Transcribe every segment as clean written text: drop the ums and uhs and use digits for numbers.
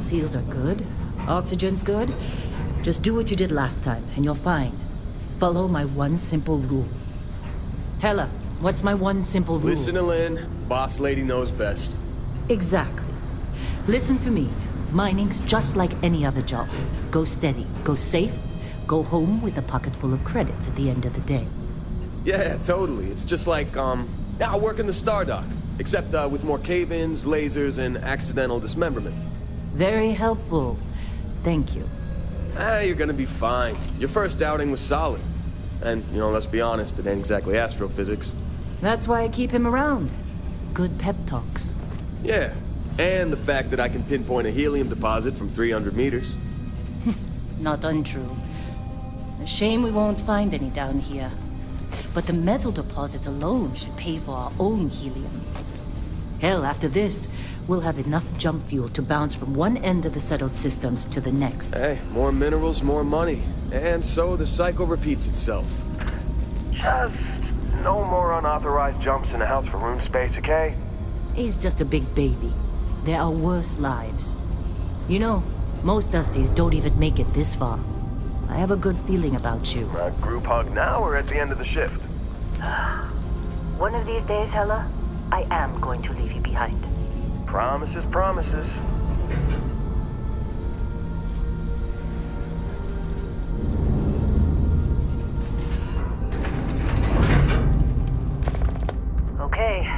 seals are good. Oxygen's good. Just do what you did last time, and you're fine. Follow my one simple rule. Hella, what's my one simple rule? Listen to Lynn. Boss lady knows best. Exactly. Listen to me. Mining's just like any other job. Go steady, go safe, go home with a pocket full of credits at the end of the day. Yeah, totally. It's just like, I work in the Stardock. Except, with more cave-ins, lasers, and accidental dismemberment. Very helpful. Thank you. You're gonna be fine. Your first outing was solid. And, let's be honest, it ain't exactly astrophysics. That's why I keep him around. Good pep talks. Yeah, and the fact that I can pinpoint a helium deposit from 300 meters. Not untrue. A shame we won't find any down here. But the metal deposits alone should pay for our own helium. Hell, after this, we'll have enough jump fuel to bounce from one end of the settled systems to the next. Hey, more minerals, more money. And so the cycle repeats itself. Just no more unauthorized jumps in the house for room space, okay? He's just a big baby. There are worse lives. You know, most Dusties don't even make it this far. I have a good feeling about you. A group hug now or at the end of the shift? One of these days, Hella, I am going to leave you behind. Promises, promises. Okay.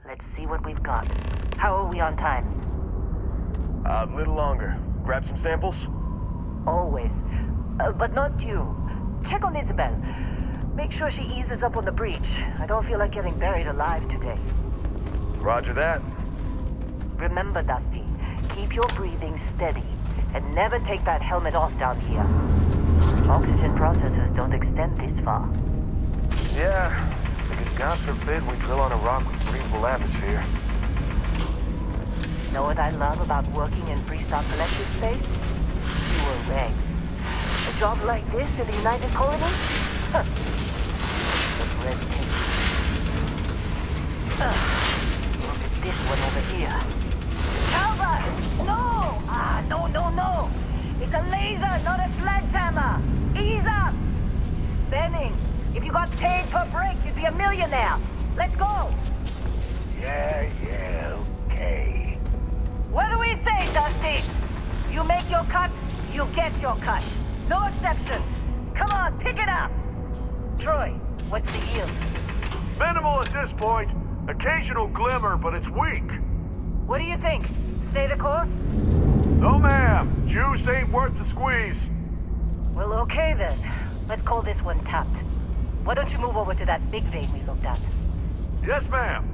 Let's see what we've got. How are we on time? A little longer. Grab some samples? Always. But not you. Check on Isabel. Make sure she eases up on the breach. I don't feel like getting buried alive today. Roger that. Remember, Dusty, keep your breathing steady and never take that helmet off down here. Oxygen processors don't extend this far. Yeah, because God forbid we drill on a rock with breathable atmosphere. Know what I love about working in Freestock Collective space? Fewer regs. A job like this in the United Colonies? Huh. Just red tape. Look at this one over here. Calvert! No! No. It's a laser, not a sledgehammer. Ease up! Benning, if you got paid per break, you'd be a millionaire. Let's go! Yeah, okay. What do we say, Dusty? You make your cut, you get your cut. No exceptions. Come on, pick it up. Troy, what's the yield? Minimal at this point. Occasional glimmer, but it's weak. What do you think? Stay the course? No, ma'am. Juice ain't worth the squeeze. Well, okay then. Let's call this one tapped. Why don't you move over to that big vein we looked at? Yes, ma'am.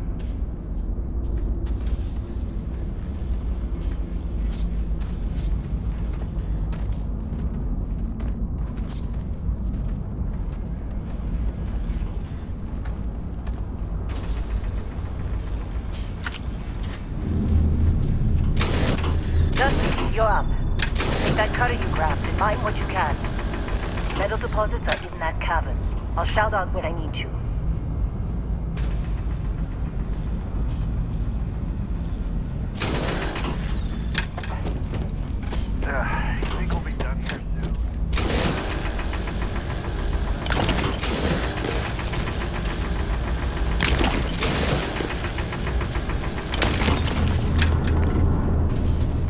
Dusty, you're up. Take that cutter you grabbed and mine what you can. Metal deposits are in that cavern. I'll shout out when I need you. You think we'll be done here soon?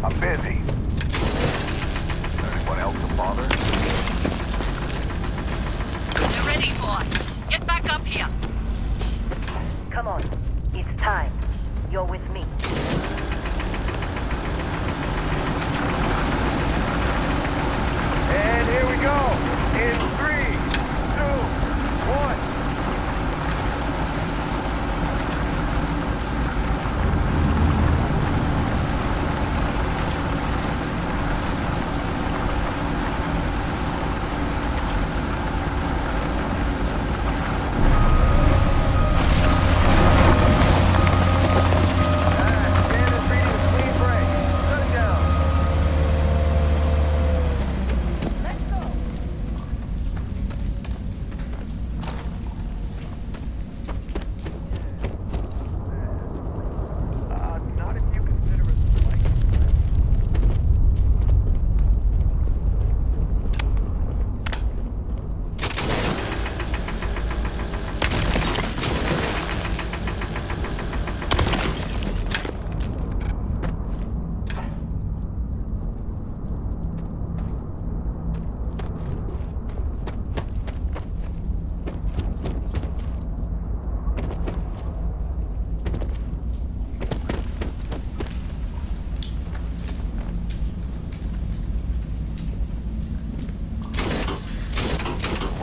I'm busy. Anyone else a bother? You're ready, boss. Get back up here. Come on. It's time. You're with me. And here we go. In 3, 2, 1. Stand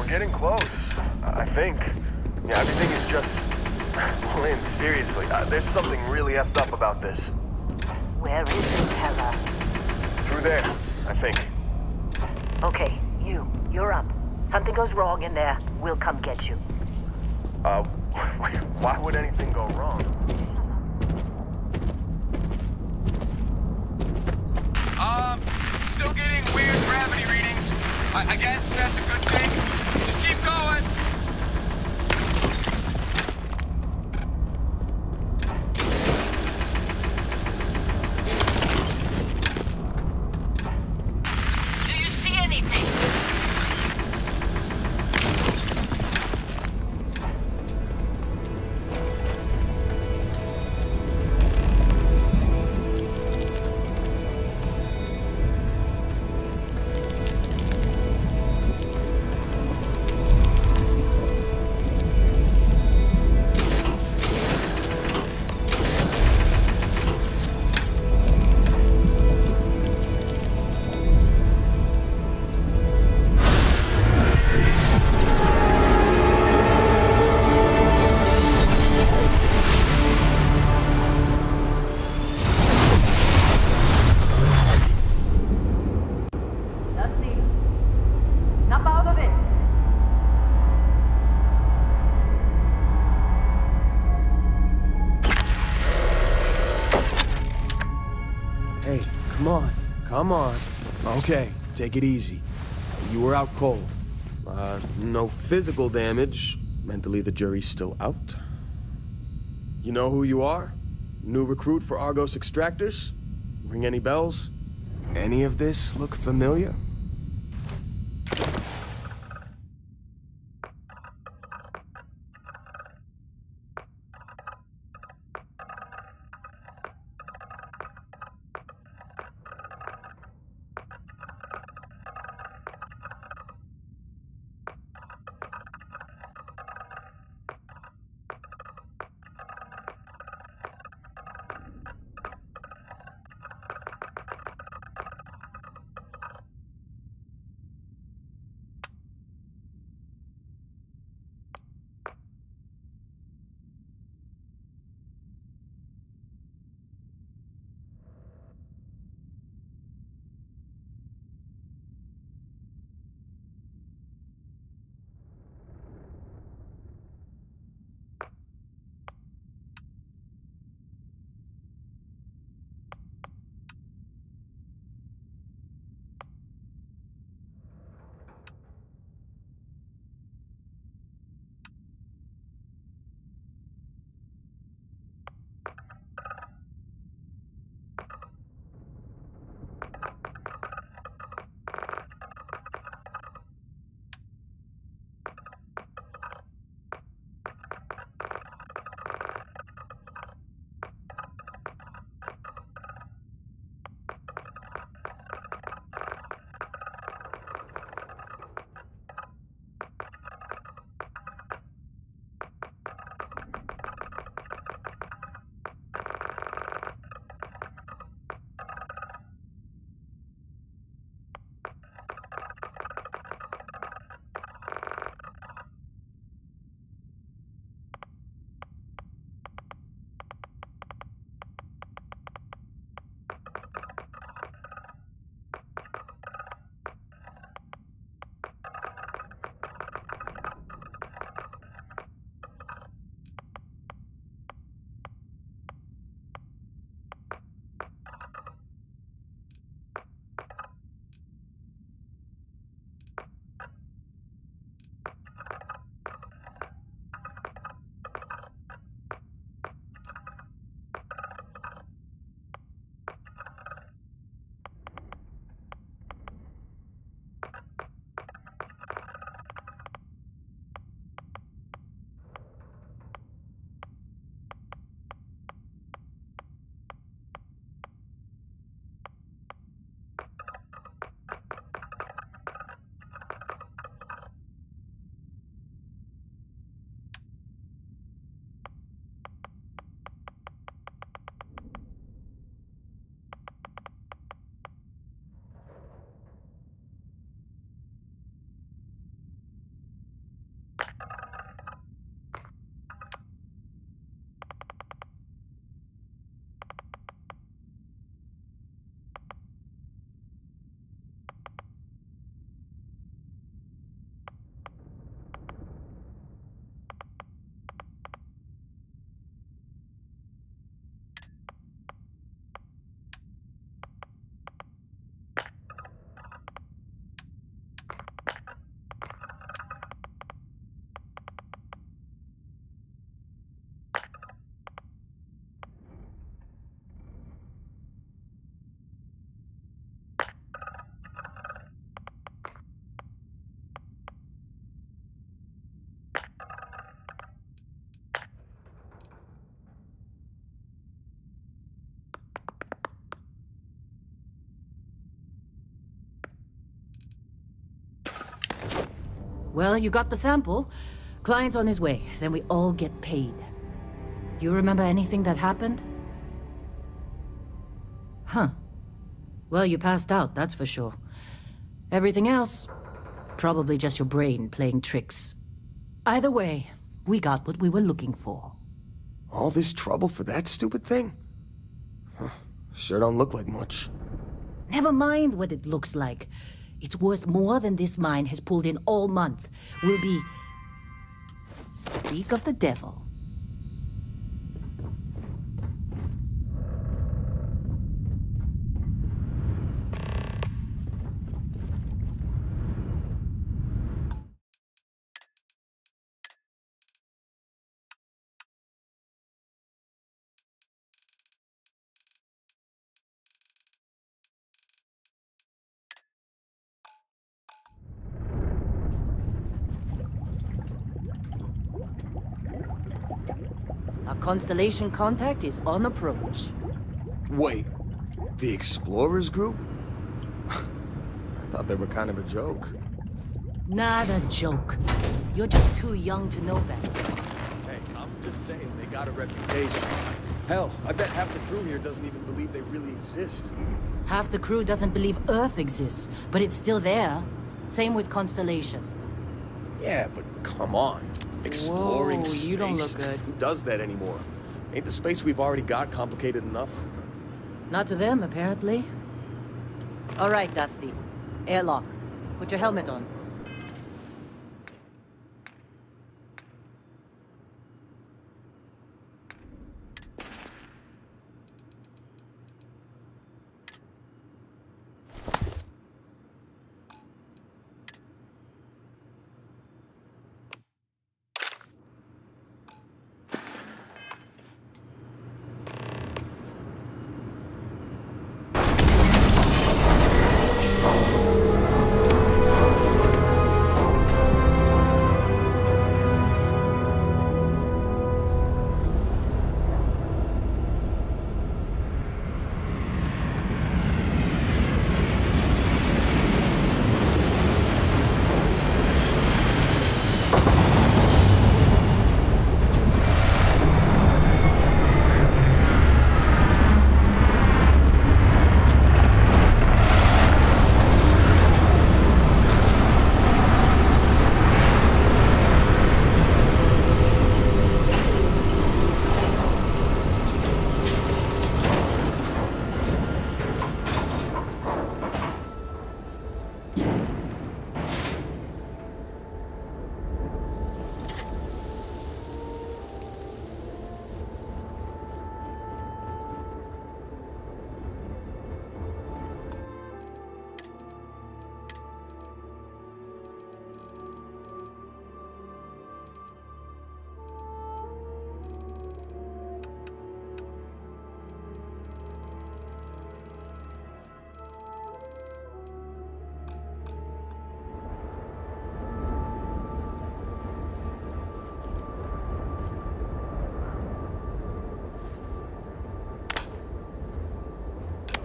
getting close. I think. Yeah, everything is just... Lynn, seriously, there's something really effed up about this. Where is it, Hella? Through there, I think. Okay, you're up. Something goes wrong in there, we'll come get you. Why would anything go wrong? Still getting weird gravity readings. I guess that's a good thing. Just keep going. Do you see anything? Hey, come on. Come on. Okay, take it easy. You were out cold. No physical damage. Mentally, the jury's still out. You know who you are? New recruit for Argos Extractors? Ring any bells? Any of this look familiar? Well, you got the sample. Client's on his way, then we all get paid. You remember anything that happened? Huh. Well, you passed out, that's for sure. Everything else? Probably just your brain playing tricks. Either way, we got what we were looking for. All this trouble for that stupid thing? Huh. Sure don't look like much. Never mind what it looks like. It's worth more than this mine has pulled in all month. We'll be... Speak of the devil. Our Constellation contact is on approach. Wait, the Explorers group? I thought they were kind of a joke. Not a joke. You're just too young to know better. Hey, I'm just saying they got a reputation. Hell, I bet half the crew here doesn't even believe they really exist. Half the crew doesn't believe Earth exists, but it's still there. Same with Constellation. Yeah, but come on. Exploring Whoa, space. you don't look good. Who does that anymore? Ain't the space we've already got complicated enough? Not to them, apparently. All right, Dusty. Airlock. Put your helmet on.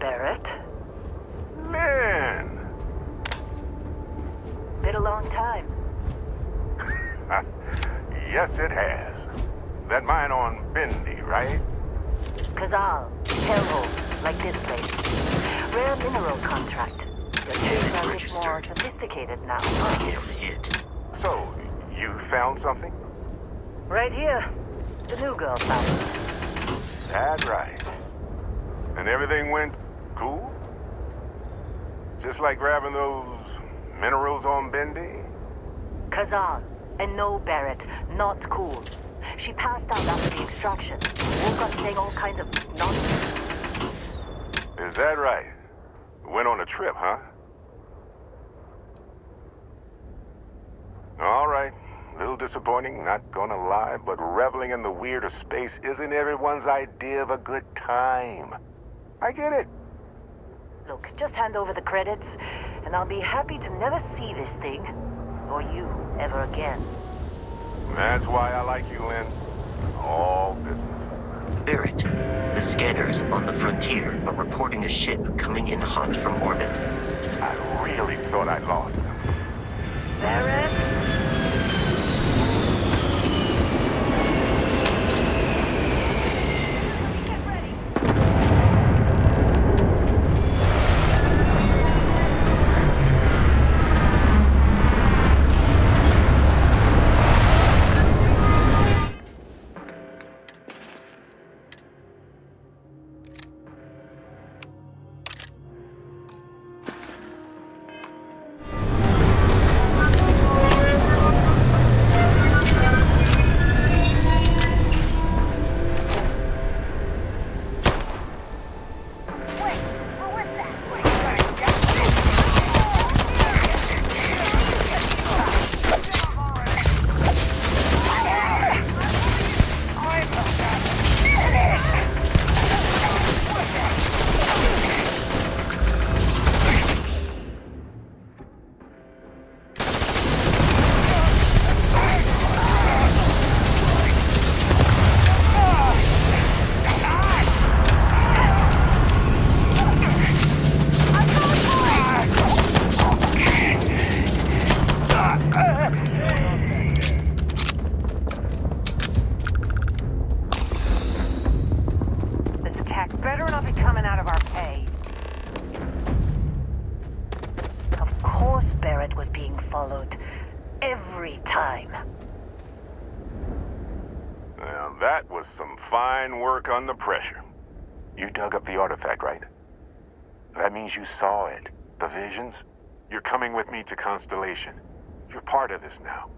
Barrett? Man! Been a long time. Yes, it has. That mine on Bendy, right? Kazal, hellhole, like this place. Rare mineral contract. The tubes are a bit more sophisticated now. So, you found something? Right here. The new girl found it. That's right. And everything went cool? Just like grabbing those minerals on Bendy? Kazal, and no Barrett, not cool. She passed out after the extraction. Woke up saying all kinds of nonsense. Is that right? Went on a trip, huh? All right. A little disappointing, not gonna lie, but reveling in the weird of space isn't everyone's idea of a good time. I get it. Look, just hand over the credits, and I'll be happy to never see this thing, or you, ever again. That's why I like you, Lynn. All business. Barrett, the scanners on the frontier are reporting a ship coming in hot from orbit. I really thought I'd lost them. was being followed. Every time. Now, that was some fine work under pressure. You dug up the artifact, right? That means you saw it. The visions? You're coming with me to Constellation. You're part of this now.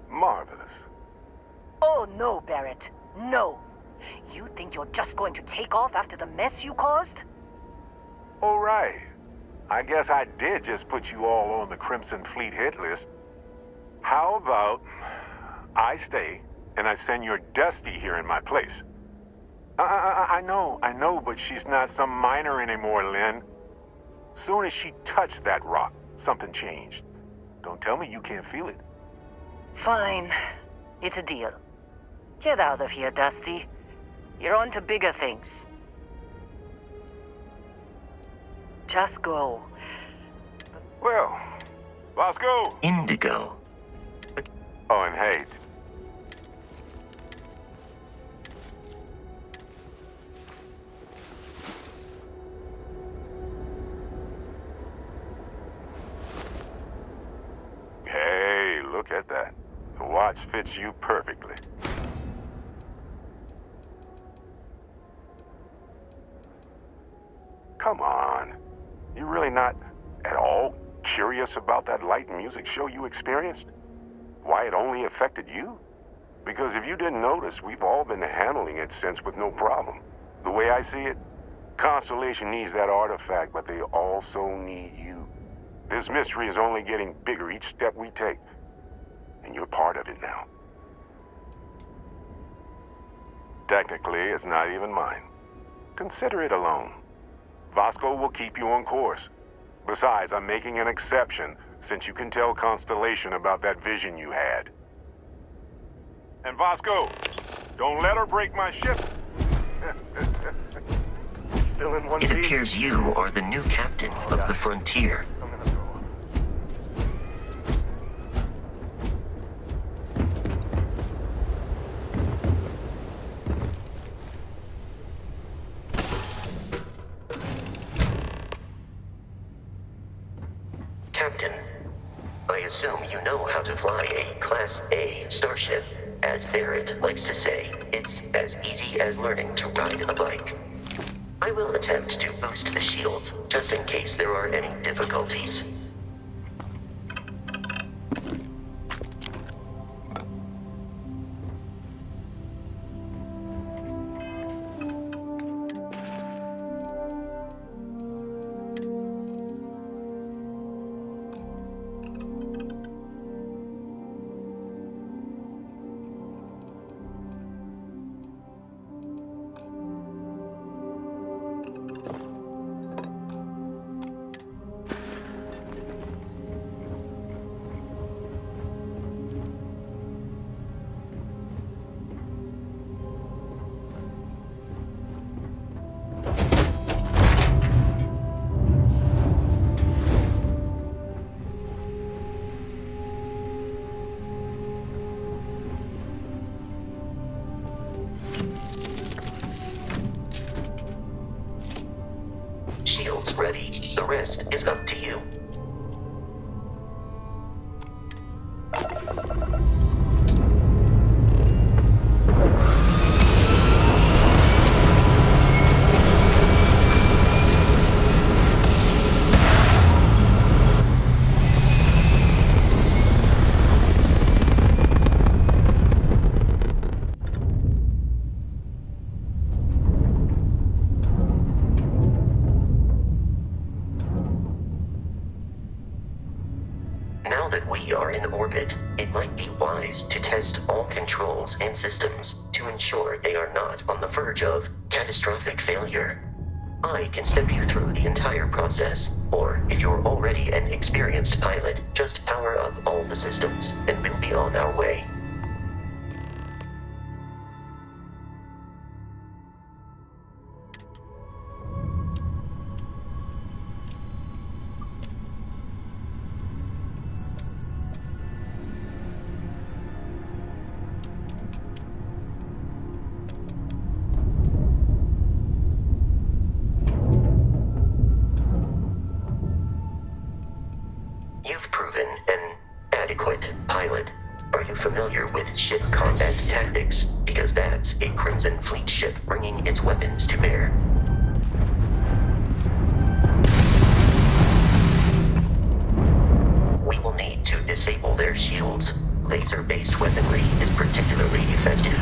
Marvelous. Oh no, Barrett. No. You think you're just going to take off after the mess you caused? All right. I guess I did just put you all on the Crimson Fleet hit list. How about I stay and I send your Dusty here in my place? I know, but she's not some minor anymore, Lynn. Soon as she touched that rock, something changed. Don't tell me you can't feel it. Fine. It's a deal. Get out of here, Dusty. You're on to bigger things. Just go. Well, let's go. Indigo. Oh, and hey, hey, look at that. The watch fits you perfectly. Come on. You're really not at all curious about that light and music show you experienced? Why it only affected you? Because if you didn't notice, we've all been handling it since with no problem. The way I see it, Constellation needs that artifact, but they also need you. This mystery is only getting bigger each step we take. And you're part of it now. Technically, it's not even mine. Consider it alone. Vasco will keep you on course. Besides, I'm making an exception since you can tell Constellation about that vision you had. And Vasco, don't let her break my ship. Still in one It piece. appears you are the new captain of the Frontier. I'm gonna throw up. Captain, I assume you know how to fly a Class A starship. As Barrett likes to say, it's as easy as learning to ride a bike. I will attempt to boost the shields, just in case there are any difficulties. Shields ready. The rest is up to you. Now that we are in orbit, it might be wise to test all controls and systems to ensure they are not on the verge of catastrophic failure. I can step you through the entire process, or if you're already an experienced pilot, just power up all the systems, and we'll be on our way. You've proven an adequate pilot. Are you familiar with ship combat tactics? Because that's a Crimson Fleet ship bringing its weapons to bear. We will need to disable their shields. Laser-based weaponry is particularly effective.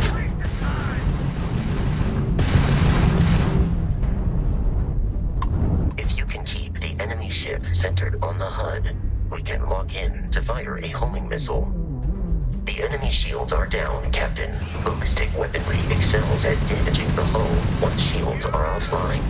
If you can keep the enemy ship centered on the HUD, we can lock in to fire a homing missile. The enemy shields are down, Captain. Ballistic weaponry excels at damaging the hull once shields are offline.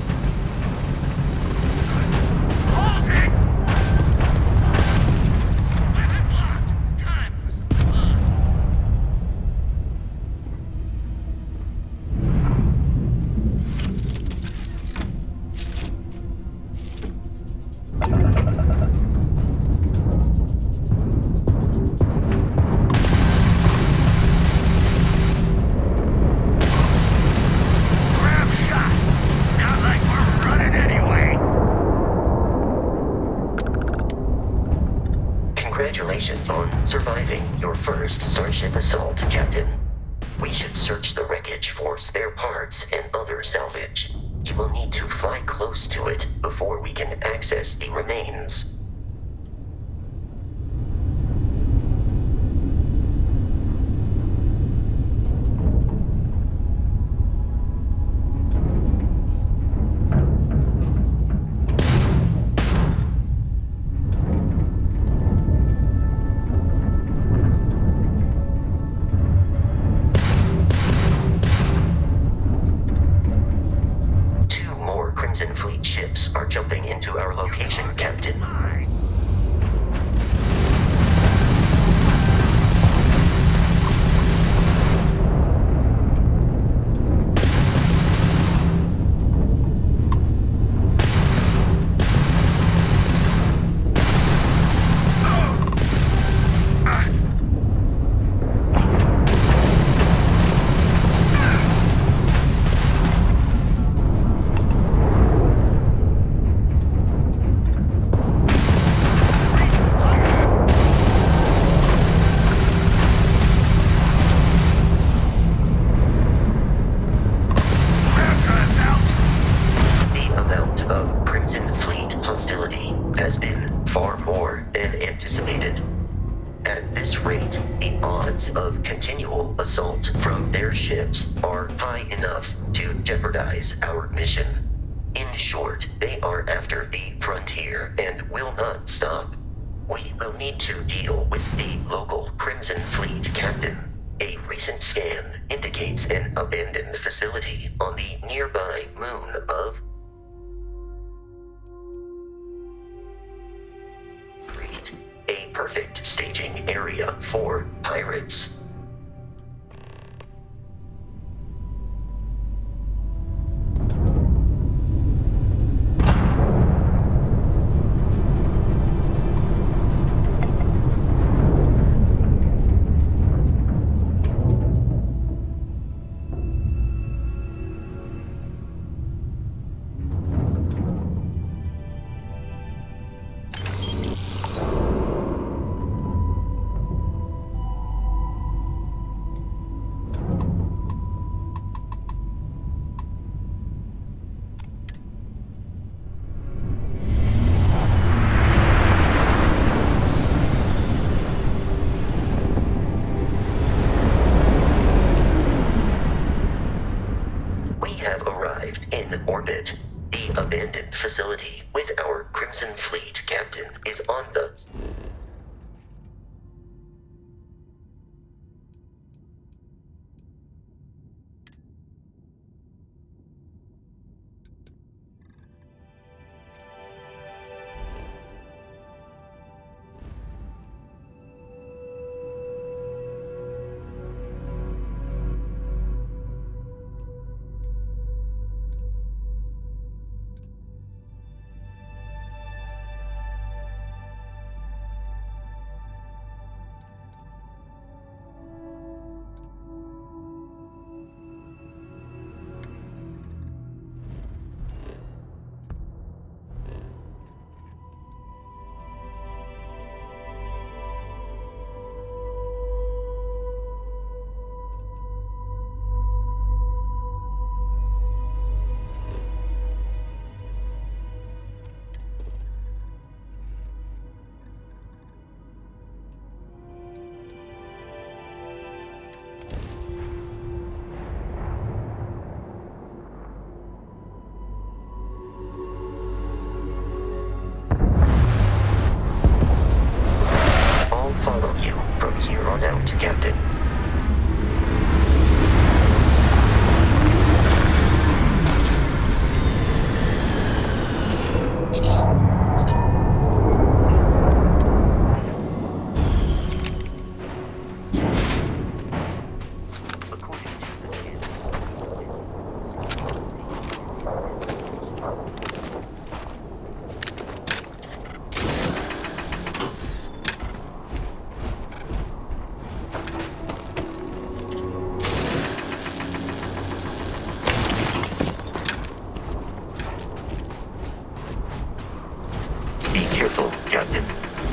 Congratulations on surviving your first Starship assault, Captain. We should search the wreckage for spare parts and other salvage. You will need to fly close to it before we can access the remains. Crimson Fleet ships are jumping into our location, Captain. Has been far more than anticipated. At this rate, the odds of continual assault from their ships are high enough to jeopardize our mission. In short, they are after the frontier and will not stop. We will need to deal with the local Crimson Fleet captain. A recent scan indicates an abandoned facility on the nearby moon of a perfect staging area for pirates. In orbit, the abandoned facility with our Crimson Fleet captain is on the...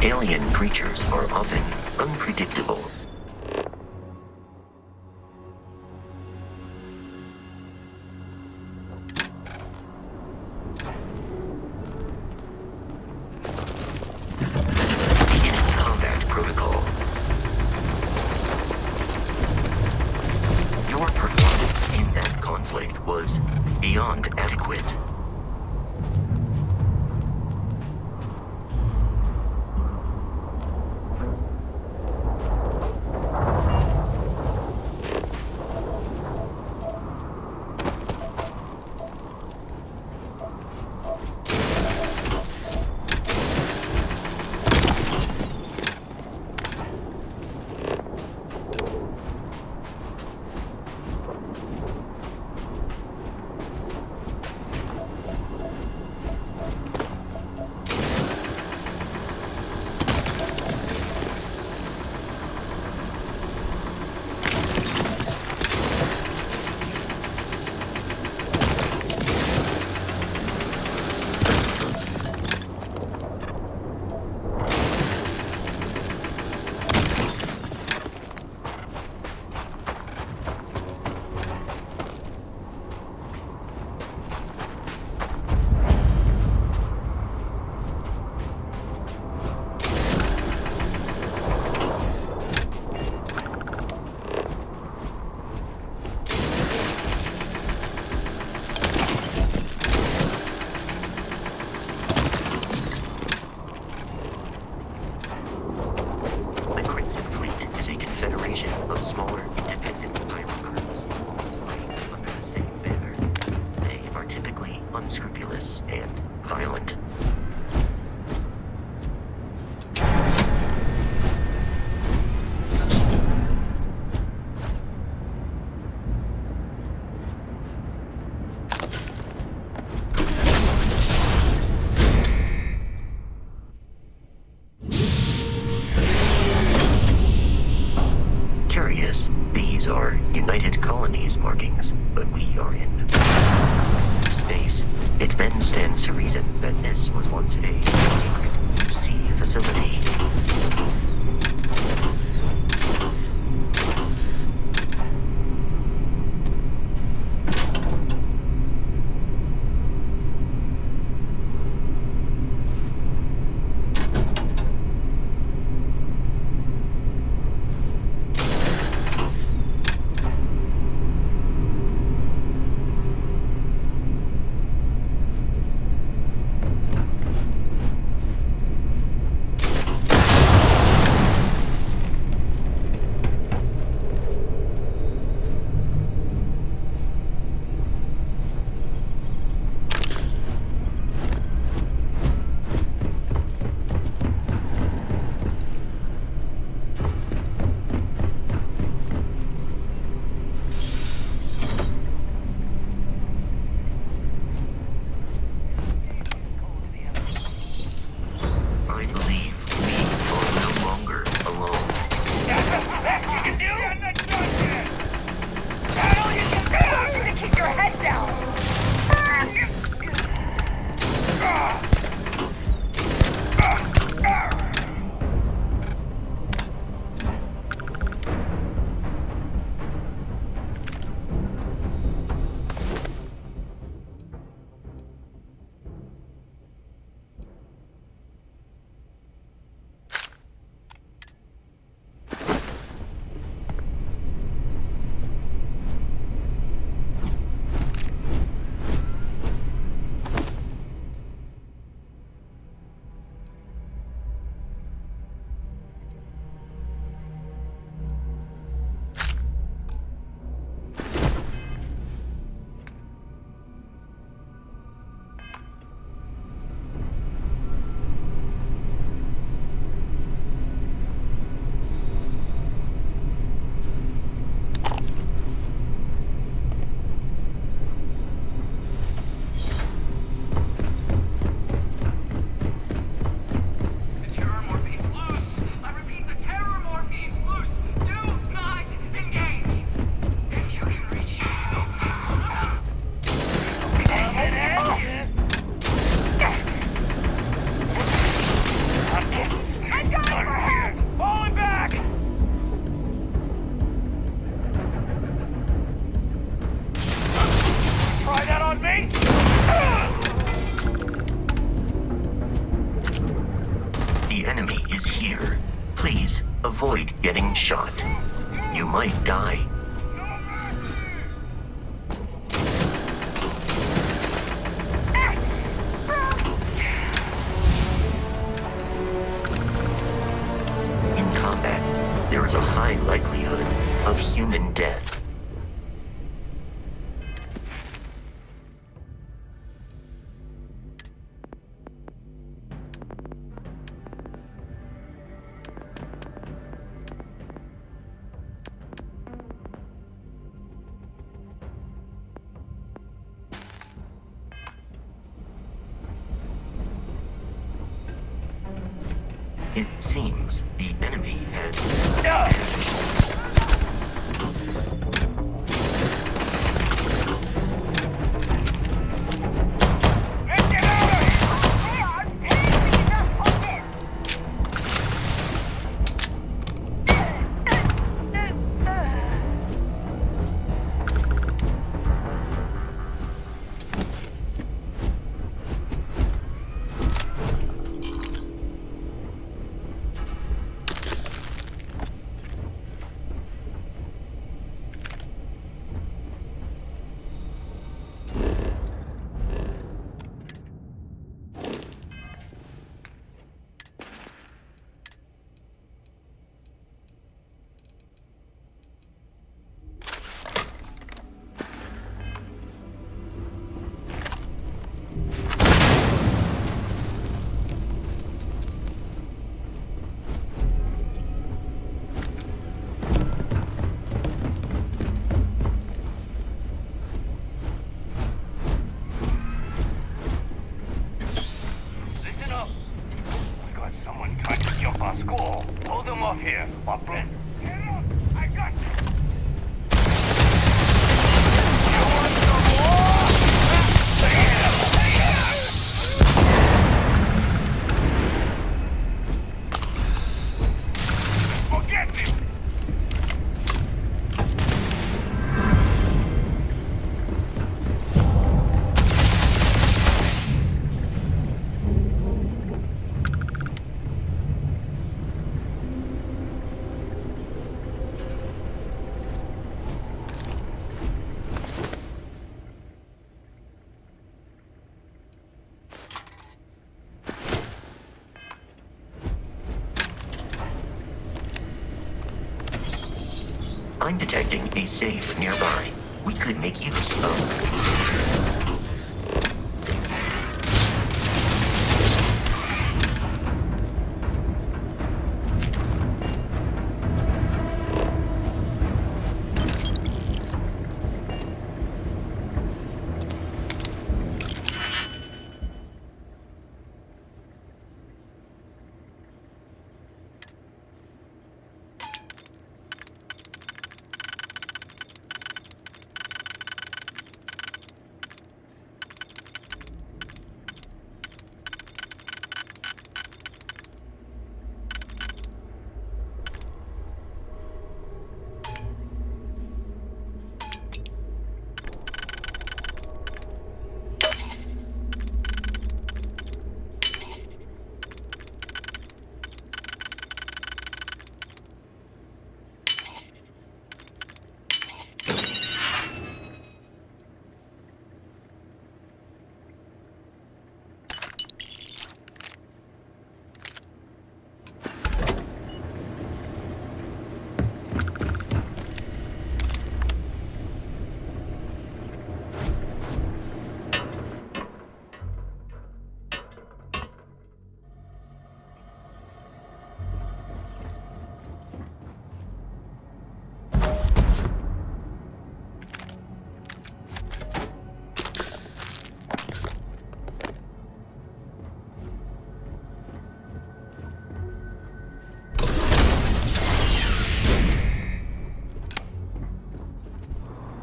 Alien creatures are often unpredictable. Combat protocol. Your performance in that conflict was beyond adequate. Unscrupulous and violent. Curious, these are United Colonies markings, but we are in space. It then stands to reason that this was once a secret sea facility. here. Please avoid getting shot. You might die. In combat, there is a high likelihood of human death. It seems the enemy has... Here, Papa. I got you. You want some more? Forget it. I'm detecting a safe nearby. We could make use of...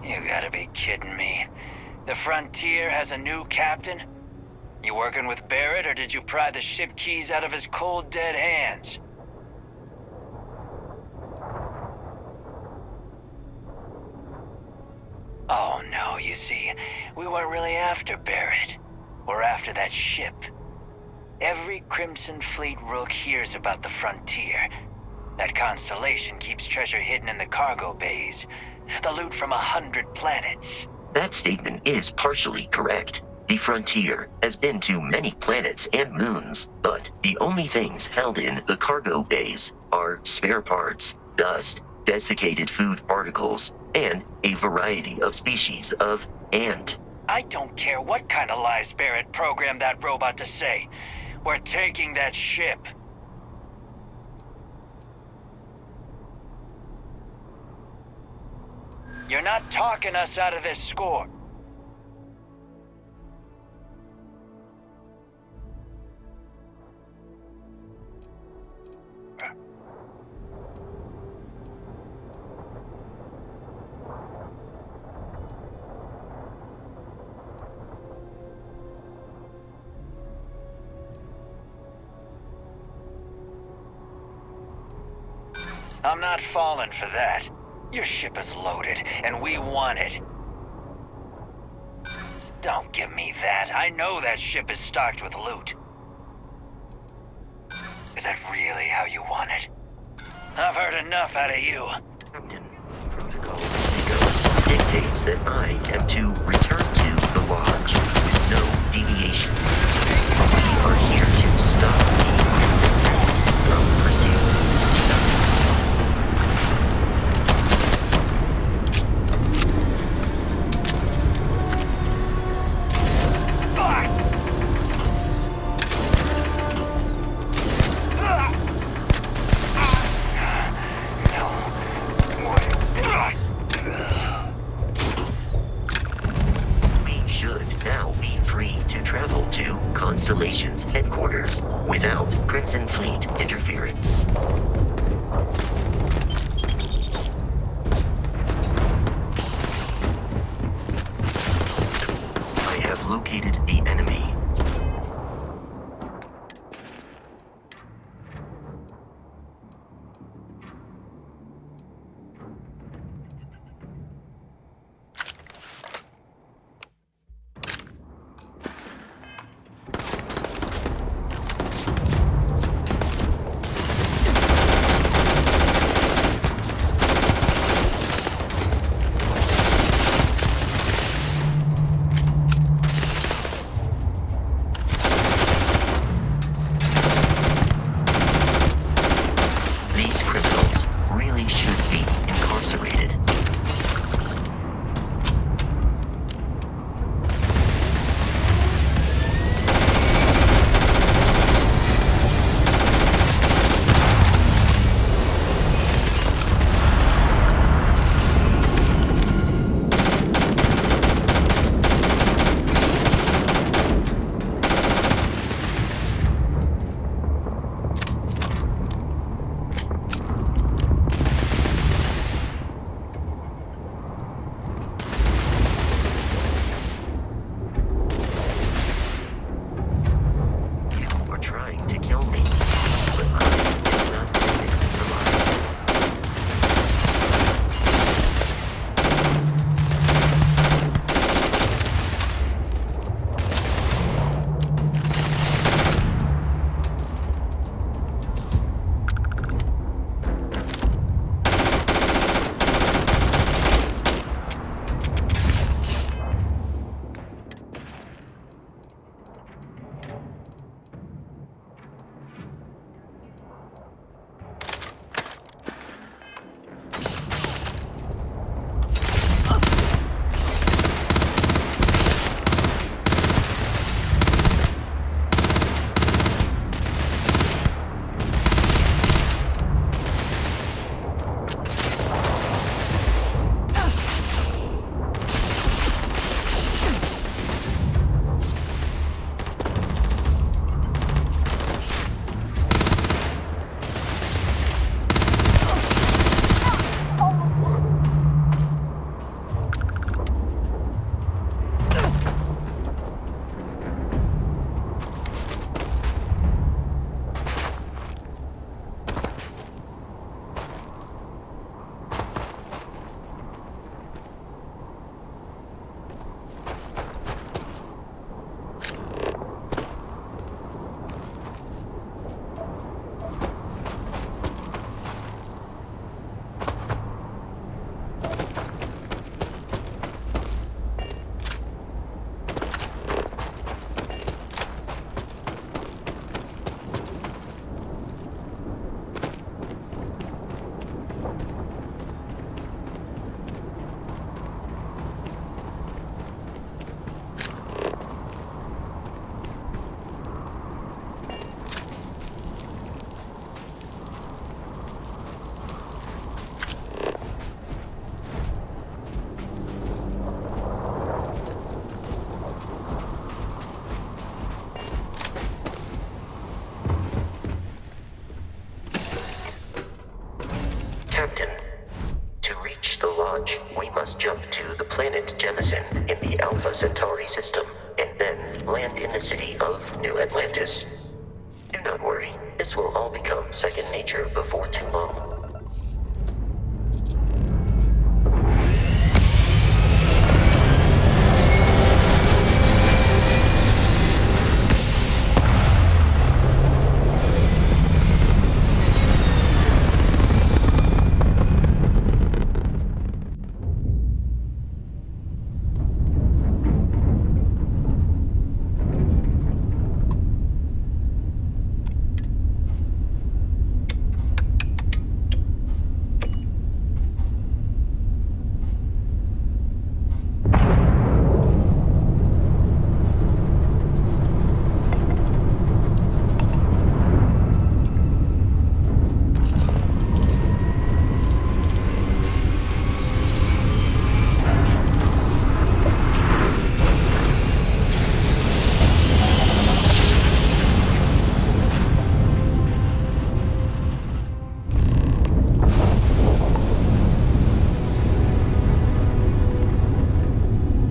You gotta be kidding me. The Frontier has a new captain? You working with Barrett, or did you pry the ship keys out of his cold, dead hands? Oh no, you see, we weren't really after Barrett. We're after that ship. Every Crimson Fleet rook hears about the frontier. That constellation keeps treasure hidden in the cargo bays. The loot from 100 planets. That statement is partially correct. The frontier has been to many planets and moons, but the only things held in the cargo bays are spare parts, dust, desiccated food particles, and a variety of species of ant. I don't care what kind of lies Barrett programmed that robot to say. We're taking that ship. You're not talking us out of this score. I'm not falling for that. Your ship is loaded, and we want it. Don't give me that. I know that ship is stocked with loot. Is that really how you want it? I've heard enough out of you. Captain, protocol dictates that I am to return to the lodge with no deviations. We are here to stop the Crimson Fleet from pursuit. launch, we must jump to the planet Jemison in the Alpha Centauri system, and then land in the city of New Atlantis. Do not worry, this will all become second nature before too long.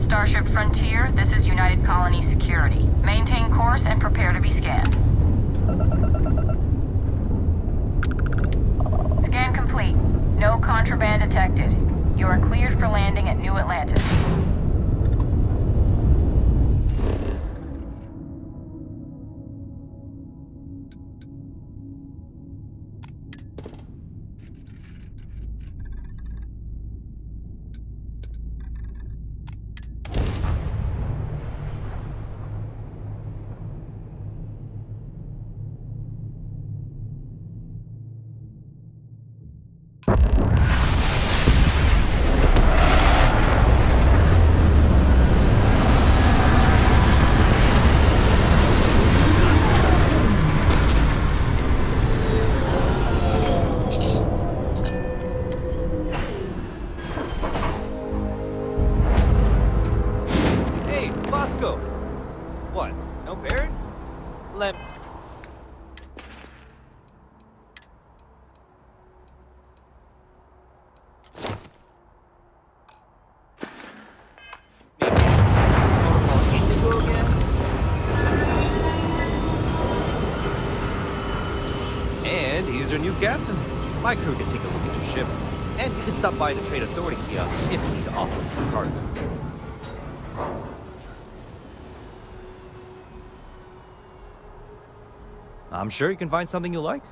Starship Frontier, this is United Colony Security. Maintain course and prepare to be scanned. Scan complete. No contraband detected. You are cleared for landing at New Atlantis. What? No Barrett? Let... Maybe it's protocol Indigo again? And here's our new captain. My crew can take a look at your ship. And you can stop by the Trade Authority kiosk if you need to offload some cargo. I'm sure you can find something you like.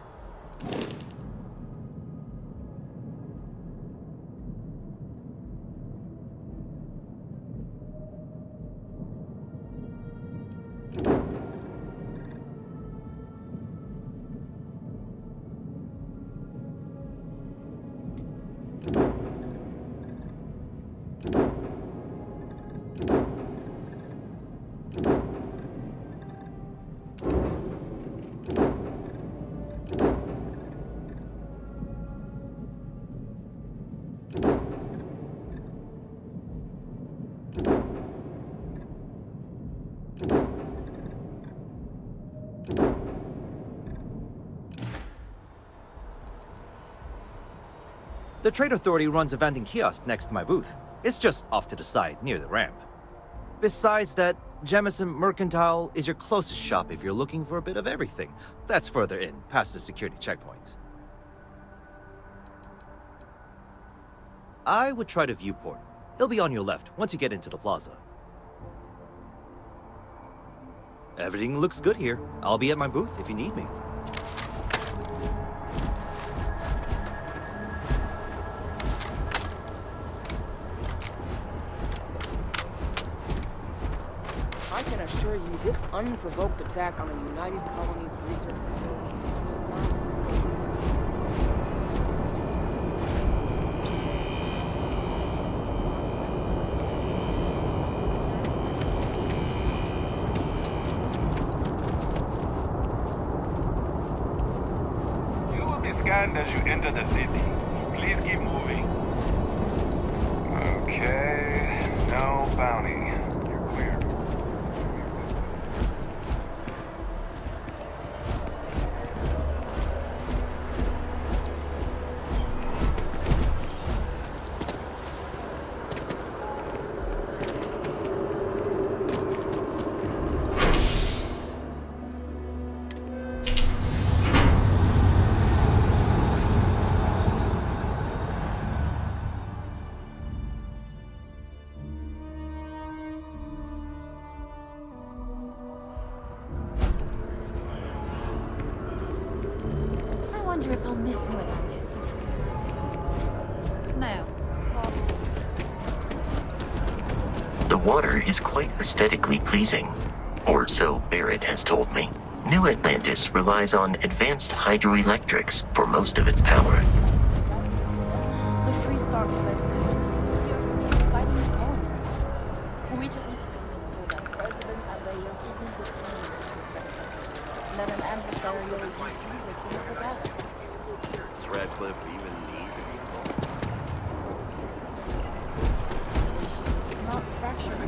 The Trade Authority runs a vending kiosk next to my booth. It's just off to the side, near the ramp. Besides that, Jemison Mercantile is your closest shop if you're looking for a bit of everything. That's further in, past the security checkpoint. I would try the viewport. It'll be on your left once you get into the plaza. Everything looks good here. I'll be at my booth if you need me. I can assure you this unprovoked attack on a United Colonies research facility will not... You will be scanned as you enter the city. Please keep moving. Okay, no bounty. You're clear. wonder if I'll miss New Atlantis until no. The water is quite aesthetically pleasing, or so Barrett has told me. New Atlantis relies on advanced hydroelectrics for most of its power. The Free Star Collective and the UC are still fighting the colony. We just need to convince her that President Abayo isn't the same as her predecessors, and that an adversarial UC is a thing of the past. Does Radcliffe even need to be Not fractured.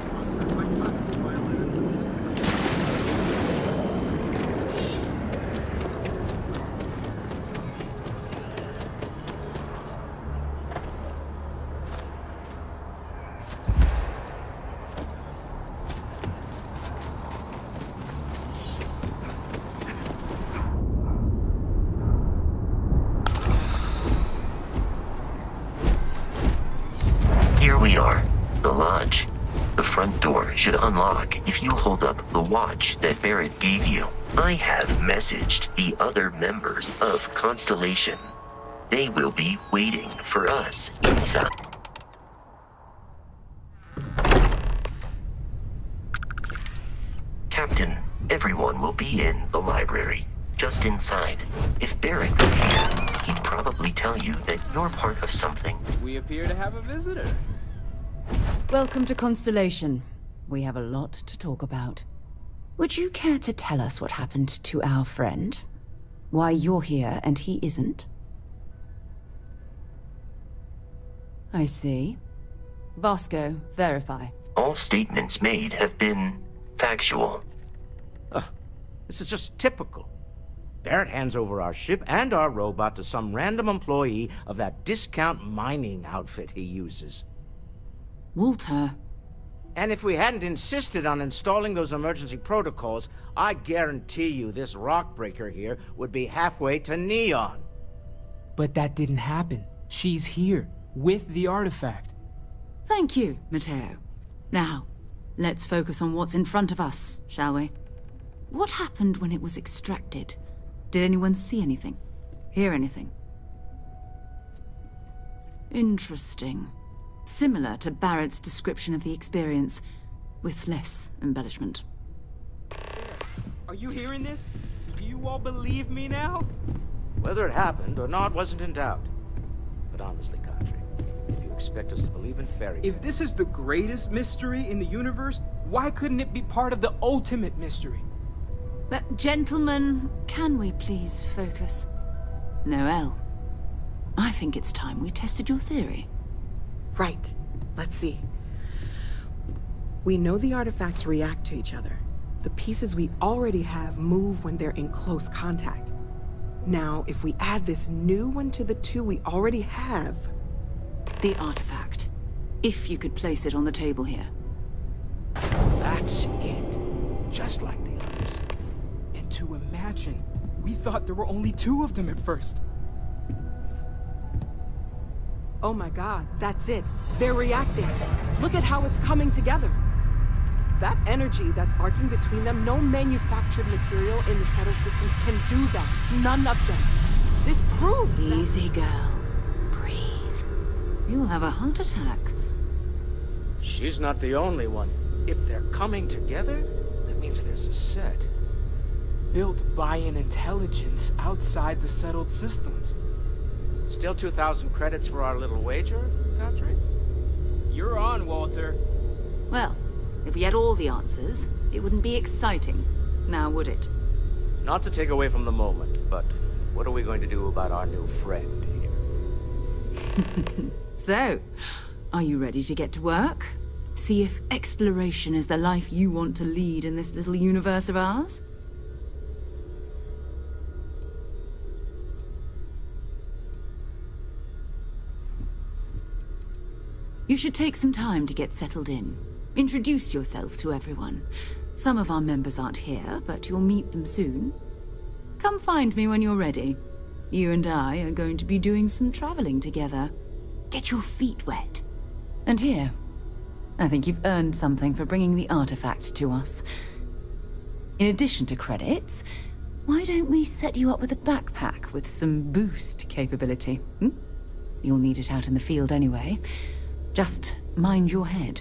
Here we are, the lodge. The front door should unlock if you hold up the watch that Barrett gave you. I have messaged the other members of Constellation. They will be waiting for us inside. Captain, everyone will be in the library, just inside. If Barrett were here, he'd probably tell you that you're part of something. We appear to have a visitor. Welcome to Constellation. We have a lot to talk about. Would you care to tell us what happened to our friend? Why you're here and he isn't? I see. Vasco, verify. All statements made have been factual. This is just typical. Barrett hands over our ship and our robot to some random employee of that discount mining outfit he uses. Walter. And if we hadn't insisted on installing those emergency protocols, I guarantee you this rock breaker here would be halfway to Neon. But that didn't happen. She's here, with the artifact. Thank you, Matteo. Now, let's focus on what's in front of us, shall we? What happened when it was extracted? Did anyone see anything? Hear anything? Interesting. Similar to Barrett's description of the experience, with less embellishment. Are you hearing this? Do you all believe me now? Whether it happened or not wasn't in doubt. But honestly, Kadri, if you expect us to believe in fairy tales... If this is the greatest mystery in the universe, why couldn't it be part of the ultimate mystery? But, gentlemen, can we please focus? Noel, I think it's time we tested your theory. Right. Let's see. We know the artifacts react to each other. The pieces we already have move when they're in close contact. Now, if we add this new one to the two we already have... The artifact. If you could place it on the table here. That's it. Just like the others. And to imagine, we thought there were only 2 of them at first. Oh my god, that's it. They're reacting. Look at how it's coming together. That energy that's arcing between them, no manufactured material in the settled systems can do that. None of them. This proves that... Easy, girl. Breathe. You'll have a heart attack. She's not the only one. If they're coming together, that means there's a set. Built by an intelligence outside the settled systems. Still 2,000 credits for our little wager, Kadri? You're on, Walter. Well, if we had all the answers, it wouldn't be exciting, now would it? Not to take away from the moment, but what are we going to do about our new friend here? So, are you ready to get to work? See if exploration is the life you want to lead in this little universe of ours? You should take some time to get settled in. Introduce yourself to everyone. Some of our members aren't here, but you'll meet them soon. Come find me when you're ready. You and I are going to be doing some traveling together. Get your feet wet. And here, I think you've earned something for bringing the artifact to us. In addition to credits, Why don't we set you up with a backpack with some boost capability? Hmm? You'll need it out in the field anyway. Just mind your head.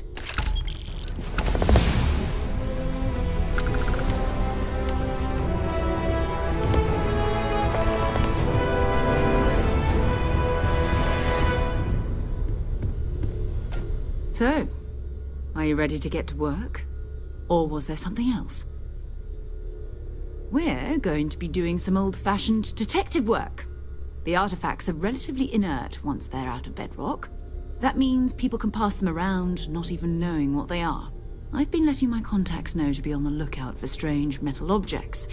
So, are you ready to get to work? Or was there something else? We're going to be doing some old-fashioned detective work. The artifacts are relatively inert once they're out of bedrock. That means people can pass them around, not even knowing what they are. I've been letting my contacts know to be on the lookout for strange metal objects.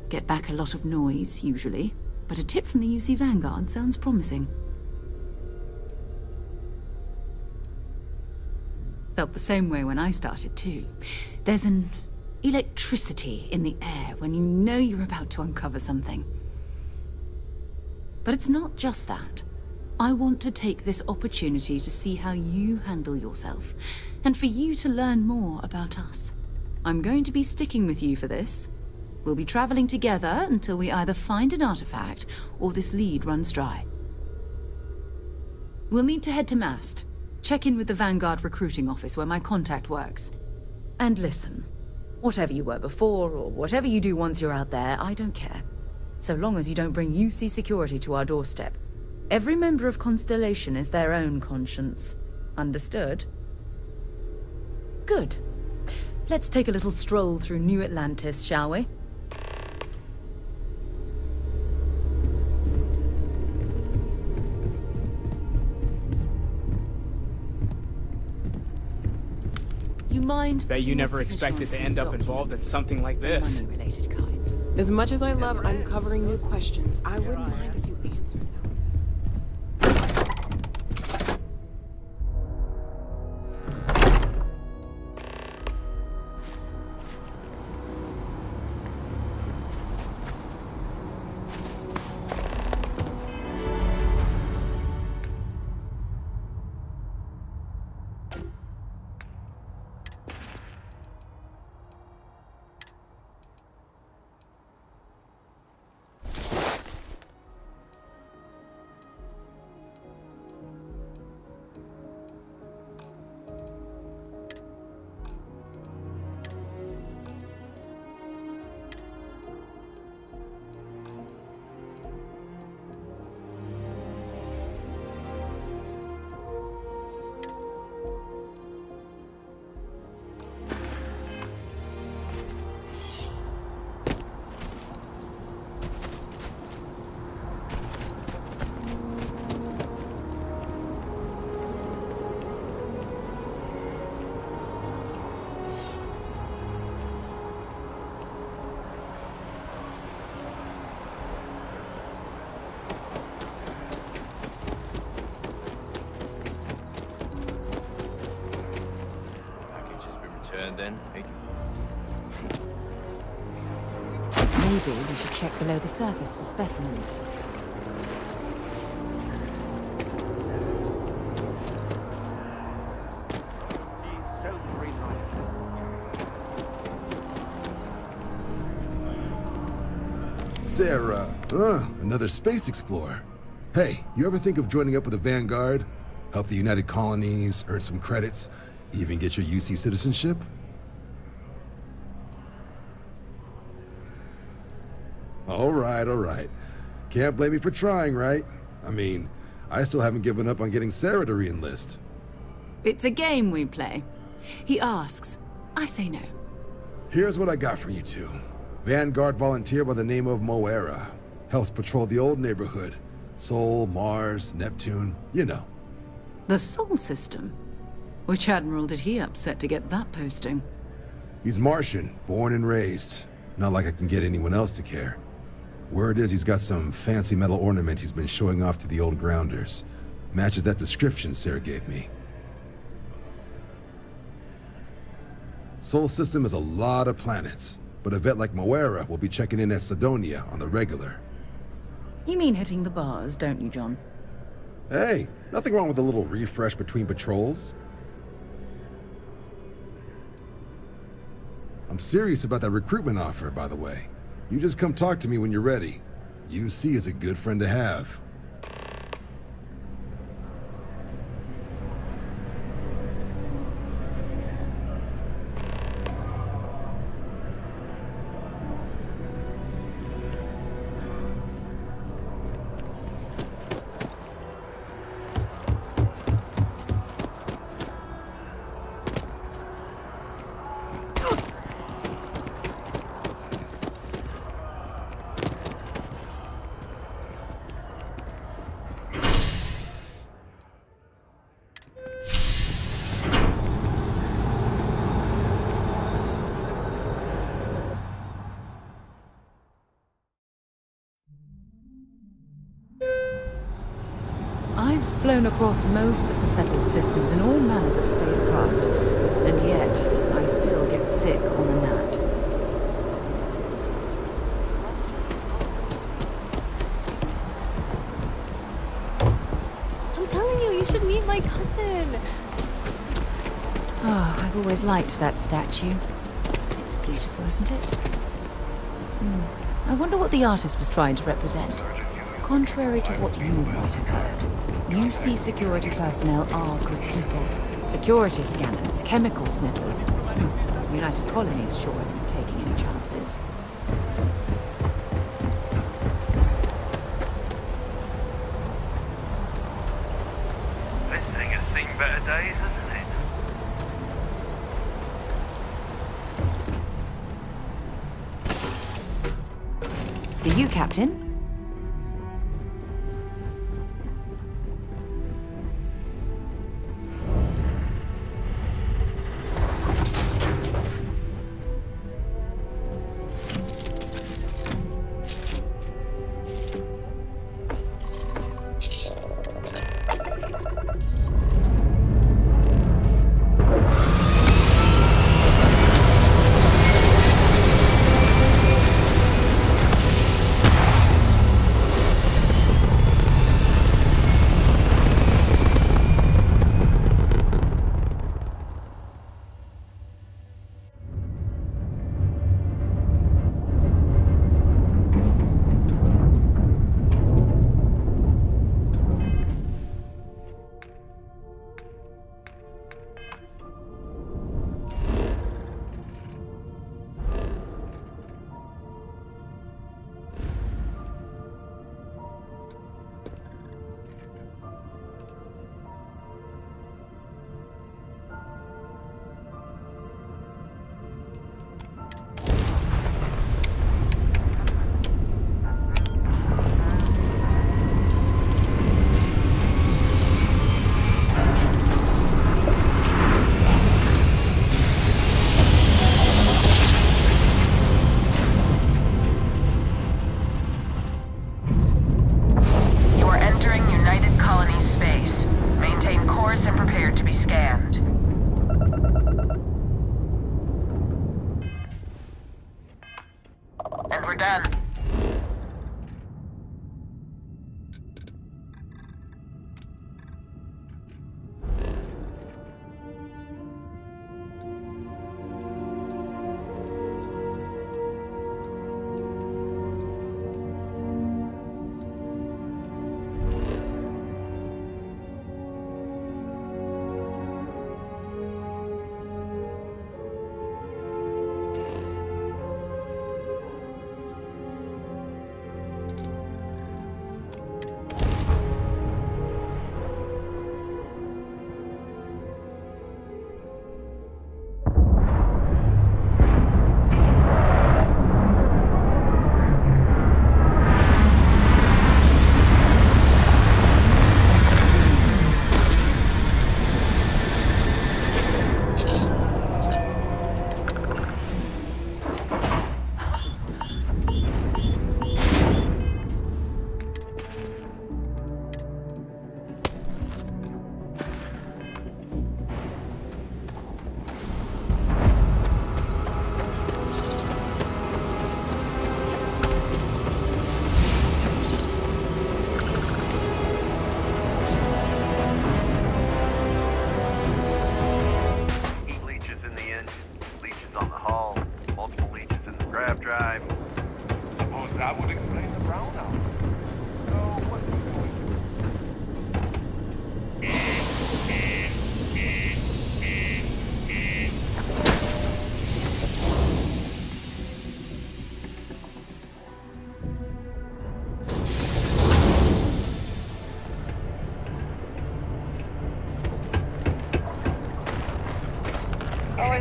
Get back a lot of noise, usually, but a tip from the UC Vanguard sounds promising. Felt the same way when I started, too. There's an electricity in the air when you know you're about to uncover something. But it's not just that. I want to take this opportunity to see how you handle yourself, and for you to learn more about us. I'm going to be sticking with you for this. We'll be traveling together until we either find an artifact or this lead runs dry. We'll need to head to Mast. Check in with the Vanguard recruiting office where my contact works. And listen, whatever you were before or whatever you do once you're out there, I don't care. So long as you don't bring UC security to our doorstep. Every member of Constellation is their own conscience. Understood? Good. Let's take a little stroll through New Atlantis, shall we? You mind? Bet you never expected to end up involved in something like this. Money-related kind. As much as I love uncovering new questions, I wouldn't mind if you answers them. Then, Maybe we should check below the surface for specimens. Sarah, another space explorer. Hey, you ever think of joining up with the Vanguard? Help the United Colonies, earn some credits, even get your UC citizenship? All right. Can't blame me for trying, right? I mean, I still haven't given up on getting Sarah to re-enlist. It's a game we play. He asks, I say no. Here's what I got for you two. Vanguard volunteer by the name of Moera. Helps patrol the old neighborhood. Sol, Mars, Neptune, you know. The Sol system? Which admiral did he upset to get that posting? He's Martian, born and raised. Not like I can get anyone else to care. Word is he's got some fancy metal ornament he's been showing off to the old grounders. Matches that description Sarah gave me. Sol system is a lot of planets, but a vet like Moera will be checking in at Sidonia on the regular. You mean hitting the bars, don't you, John? Hey, nothing wrong with a little refresh between patrols. I'm serious about that recruitment offer, by the way. You just come talk to me when you're ready. UC is a good friend to have. I've flown across most of the settled systems in all manners of spacecraft, and yet I still get sick on the gnat. I'm telling you, you should meet my cousin. Ah, I've always liked that statue. It's beautiful, isn't it? I wonder what the artist was trying to represent. Contrary to what you might have heard, UC security personnel are good people. Security scanners, chemical sniffers. United Colonies sure isn't taking any chances. This thing has seen better days, hasn't it? Do you, Captain?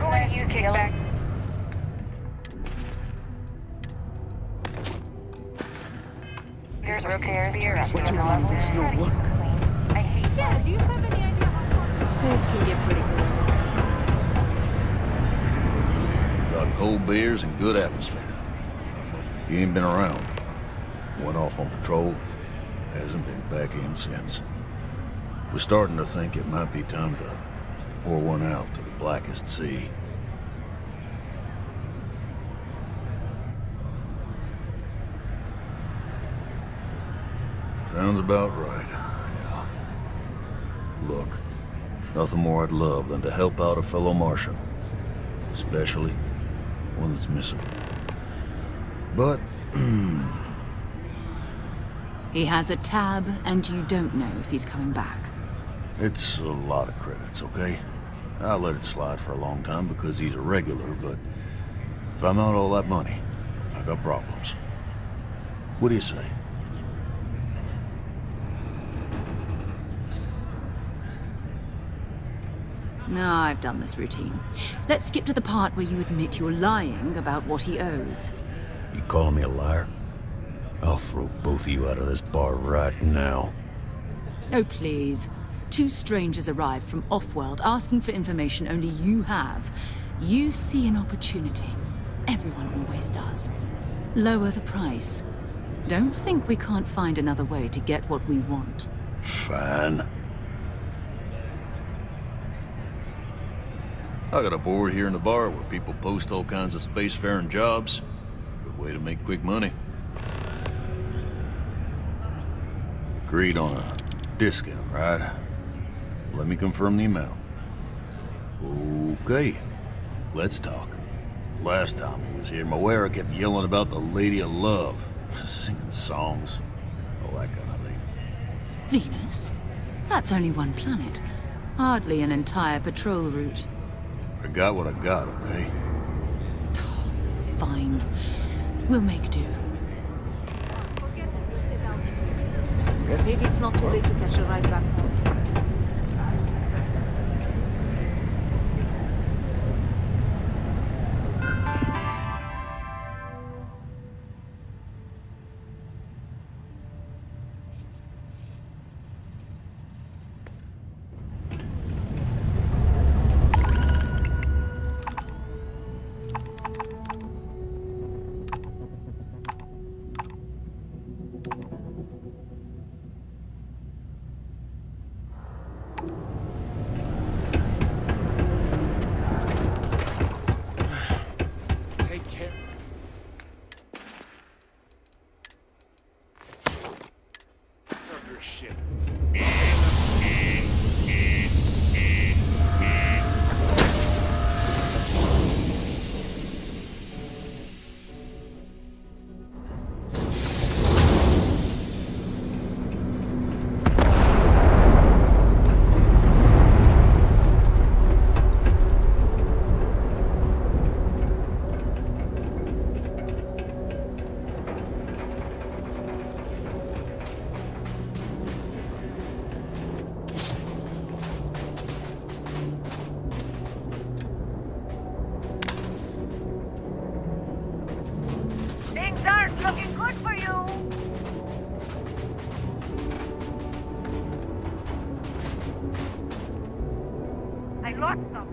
always nice to kick back. There's stairs to reach the level. There's no work. I hate Yeah, do you have any idea how far? Things can get pretty good. Got cold beers and good atmosphere. You ain't been around. Went off on patrol. Hasn't been back in since. We're starting to think it might be time to pour one out to the blackest sea. Sounds about right, yeah. Look, nothing more I'd love than to help out a fellow Martian. Especially one that's missing. But, He has a tab, and you don't know if he's coming back. it's a lot of credits, okay? I let it slide for a long time because he's a regular, but if I'm out all that money, I got problems. What do you say? No, I've done this routine. Let's skip to the part where you admit you're lying about what he owes. You calling me a liar? I'll throw both of you out of this bar right now. Oh, please. Two strangers arrive from off-world asking for information only you have. You see an opportunity. Everyone always does. Lower the price. Don't think we can't find another way to get what we want. Fine. I got a board here in the bar where people post all kinds of spacefaring jobs. Good way to make quick money. Agreed on a discount, right? Let me confirm the amount. Okay, let's talk. Last time he was here, Moira kept yelling about the Lady of Love, singing songs, all that kind of thing. Venus? That's only one planet. Hardly an entire patrol route. I got what I got, okay? Fine. We'll make do. Forget it. Let's get out of here. Maybe it's not too late to catch a ride back home. Take care. Of your shit. Things aren't looking good for you. I lost them.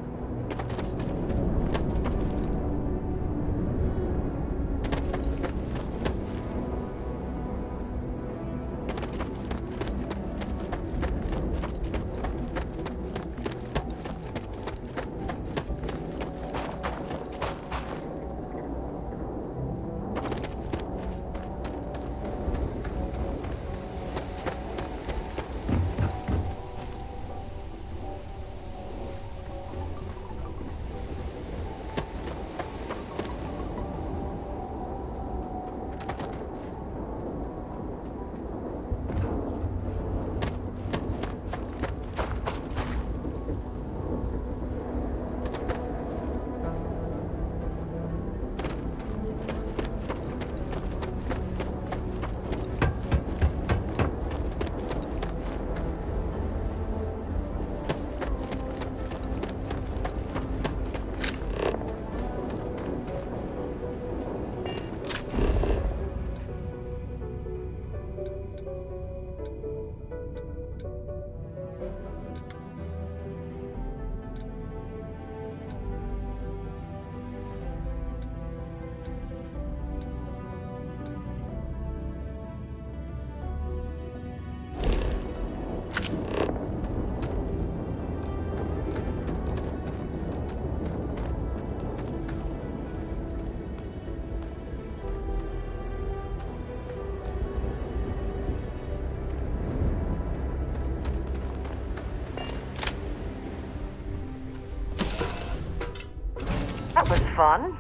fun.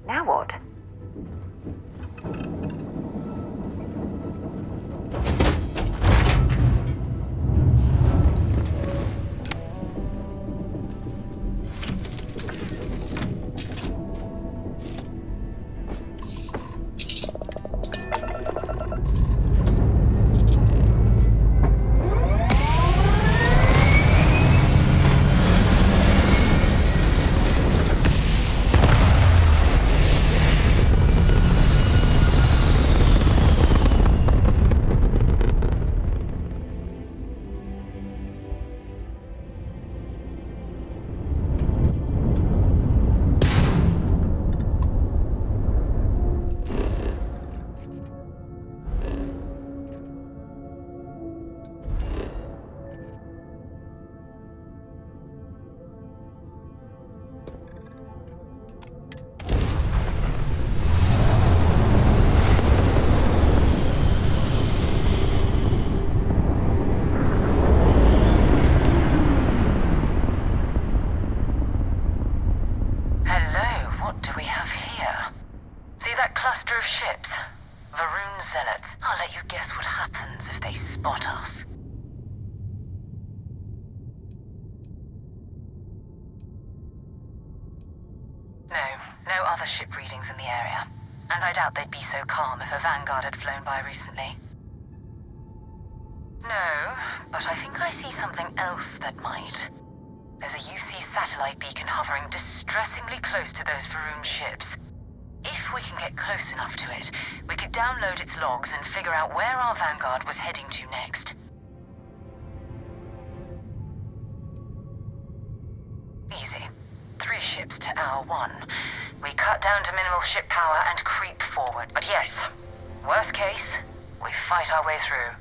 Now what? No other ship readings in the area. And I doubt they'd be so calm if a Vanguard had flown by recently. No, but I think I see something else that might. There's a UC satellite beacon hovering distressingly close to those Faroon ships. If we can get close enough to it, we could download its logs and figure out where our Vanguard was heading to next. Easy. 3 ships to hour 1. We cut down to minimal ship power and creep forward. But yes, worst case, we fight our way through.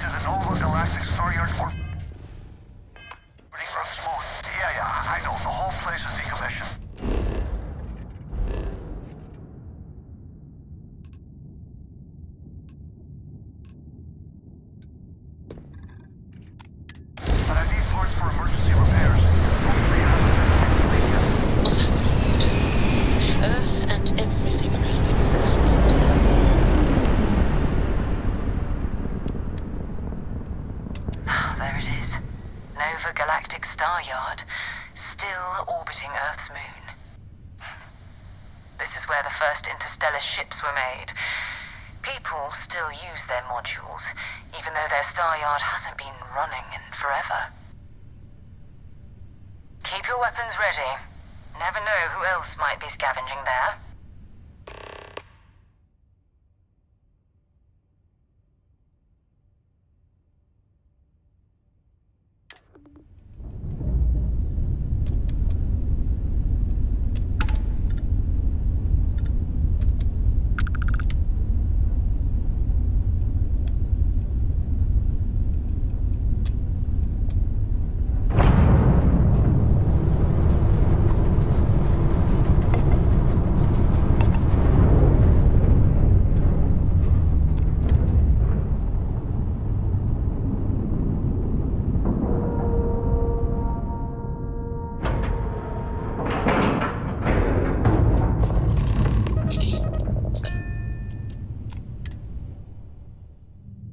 to the Nova Galactic Star Yard for... Earth's moon. Yeah, I know. The whole place is decommissioned. But I need parts for emergency repairs. Hopefully it hasn't been Oh, that's not good. Earth and everything around it was abandoned. There it is. Nova Galactic Star Yard, still orbiting Earth's moon. This is where the first interstellar ships were made. People still use their modules, even though their star yard hasn't been running in forever. Keep your weapons ready. Never know who else might be scavenging there.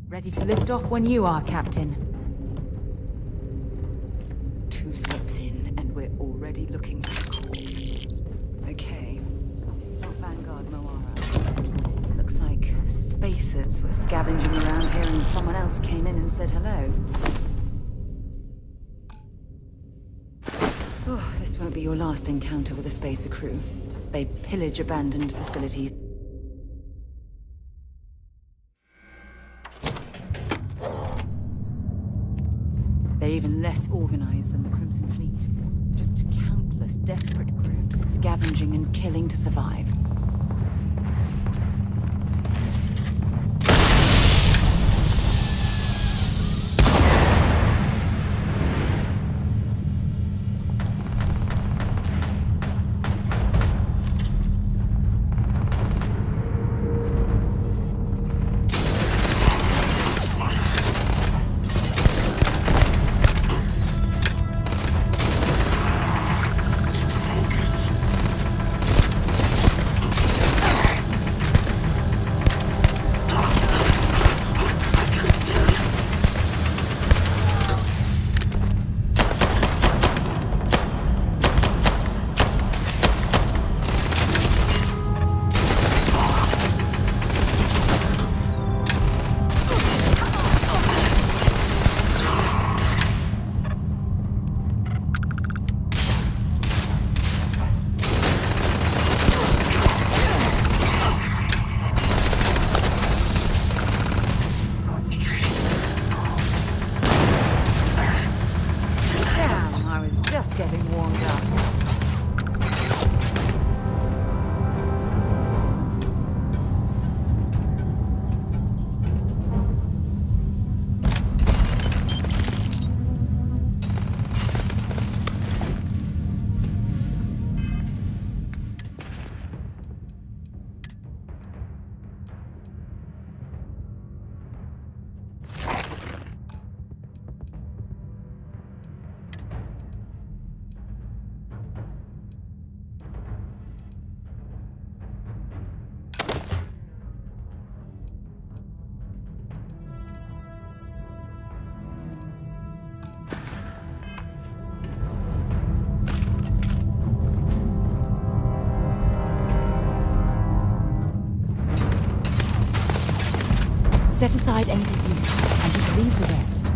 Ready to lift off when you are, Captain. 2 steps in, and we're already looking at a corpse. Okay, it's not Vanguard Moara. Looks like spacers were scavenging around here and someone else came in and said hello. Oh, this won't be your last encounter with a spacer crew. They pillage abandoned facilities. They're even less organized than the Crimson Fleet. Just countless desperate groups scavenging and killing to survive. Getting warmed up. Set aside anything useful and just leave the rest.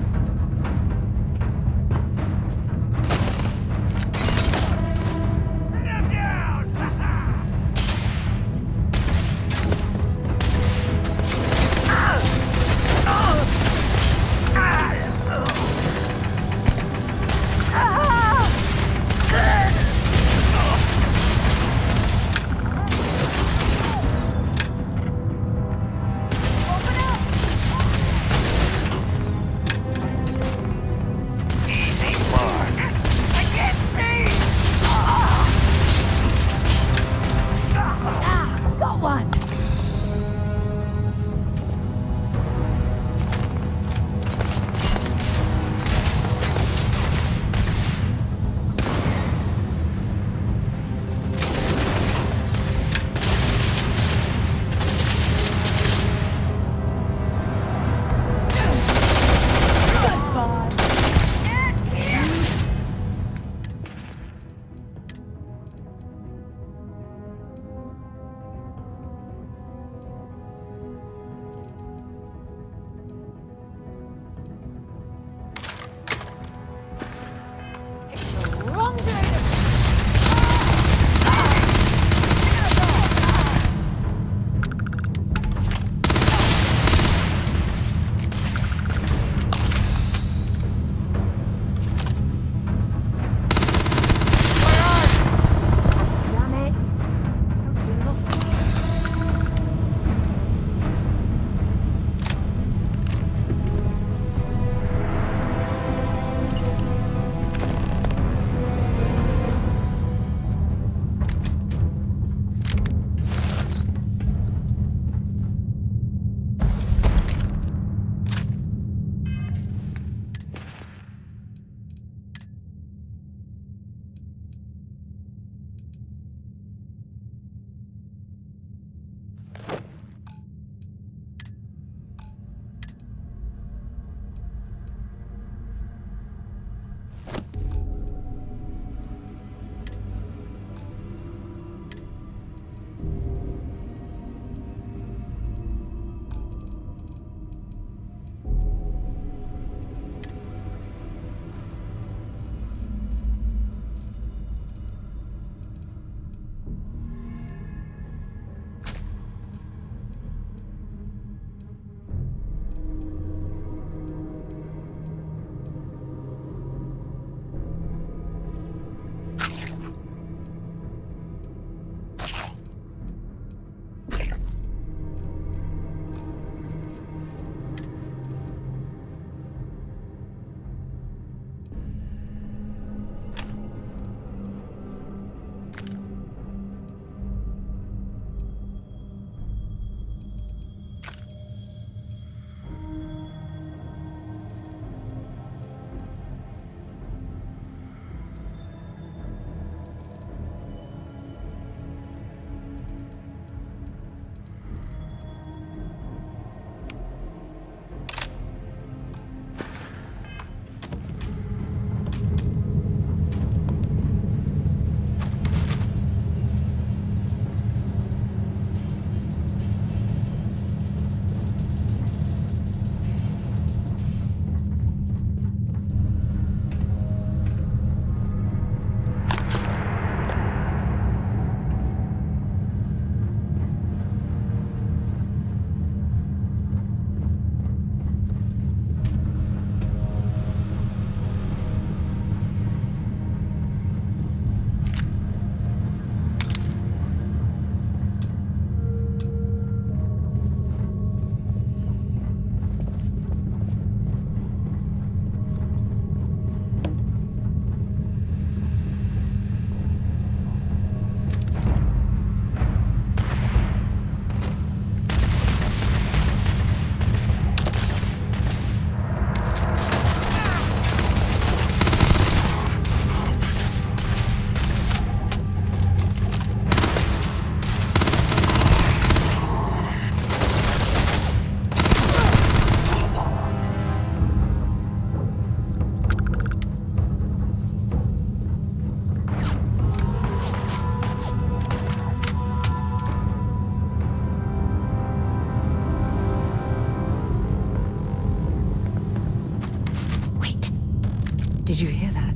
Did you hear that?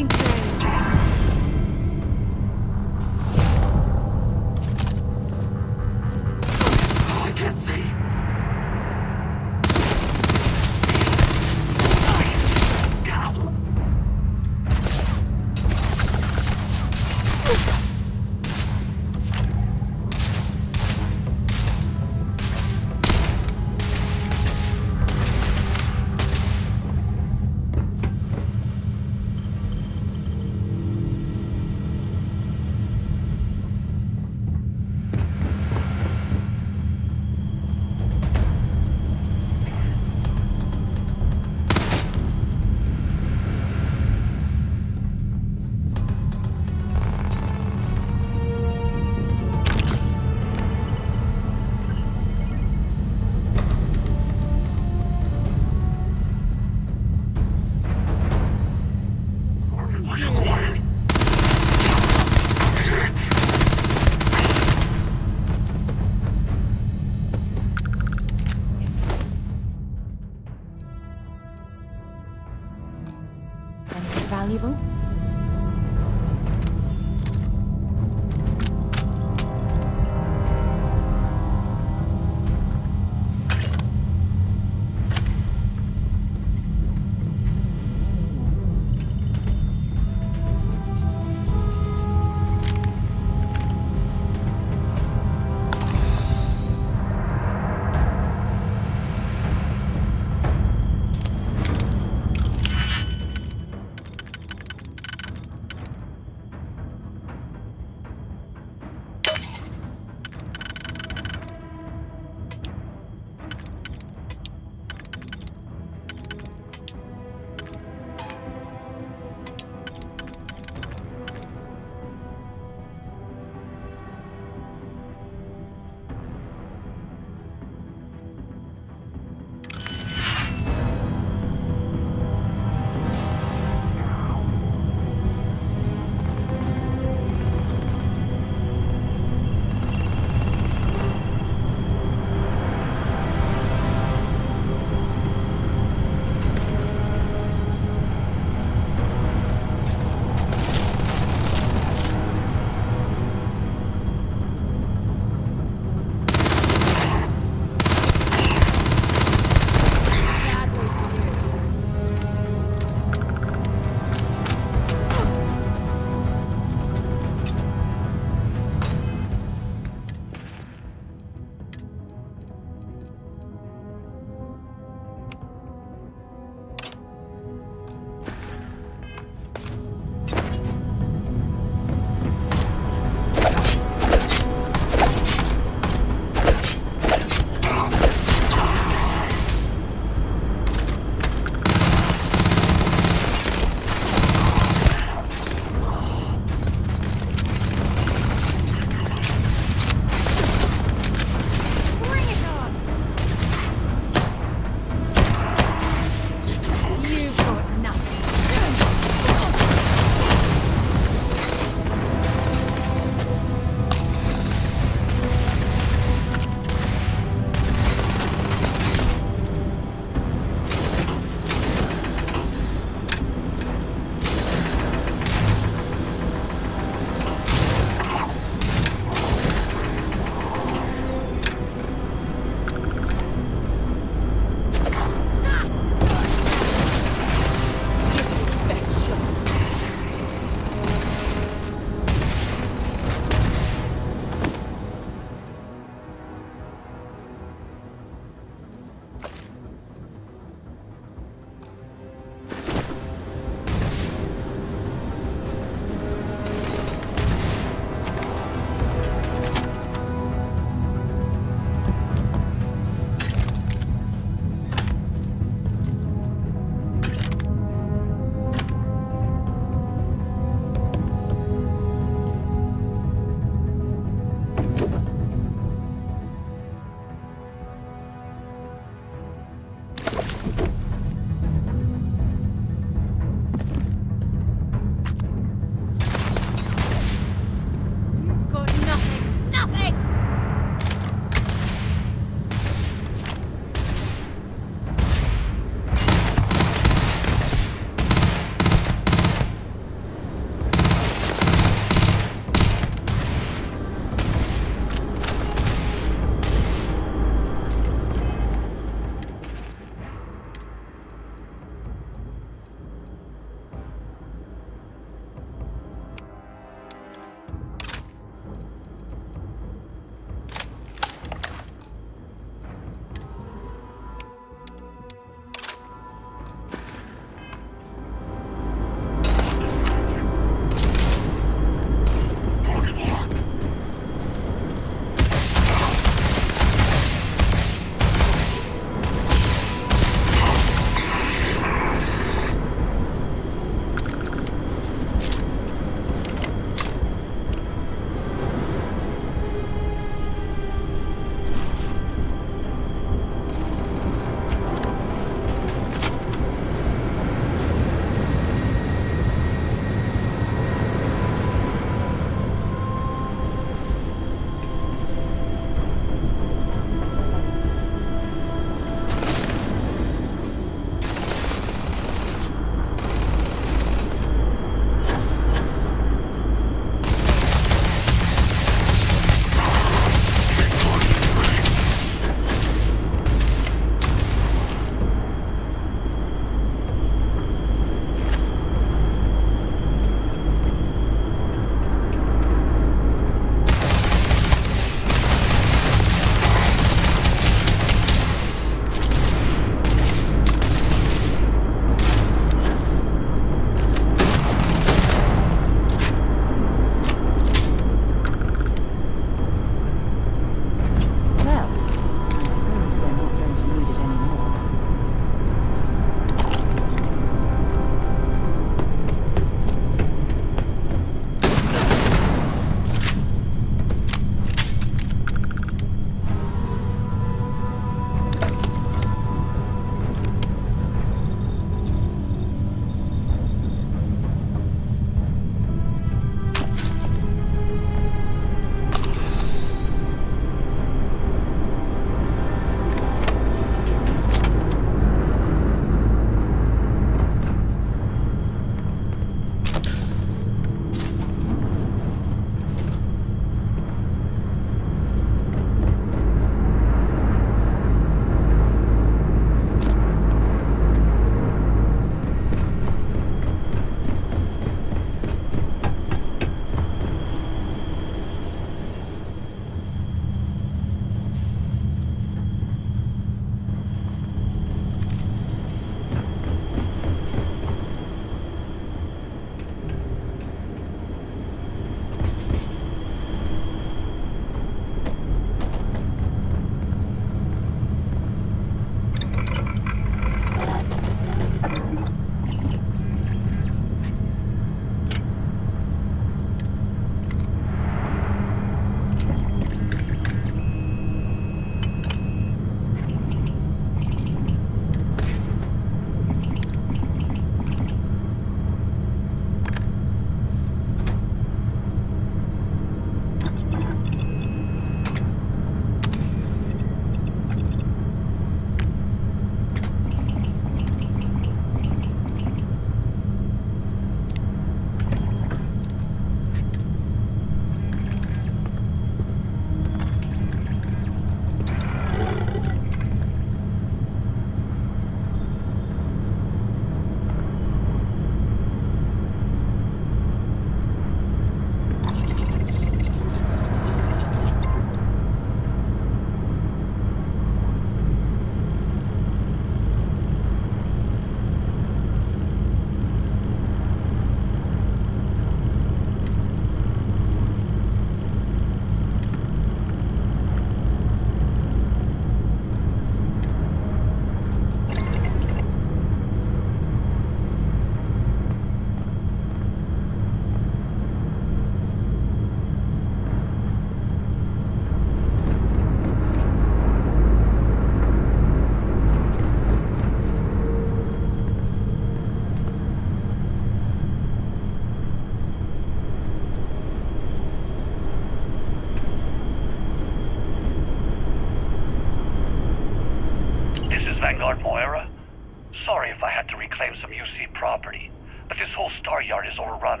reclaim some UC property, but this whole star yard is overrun.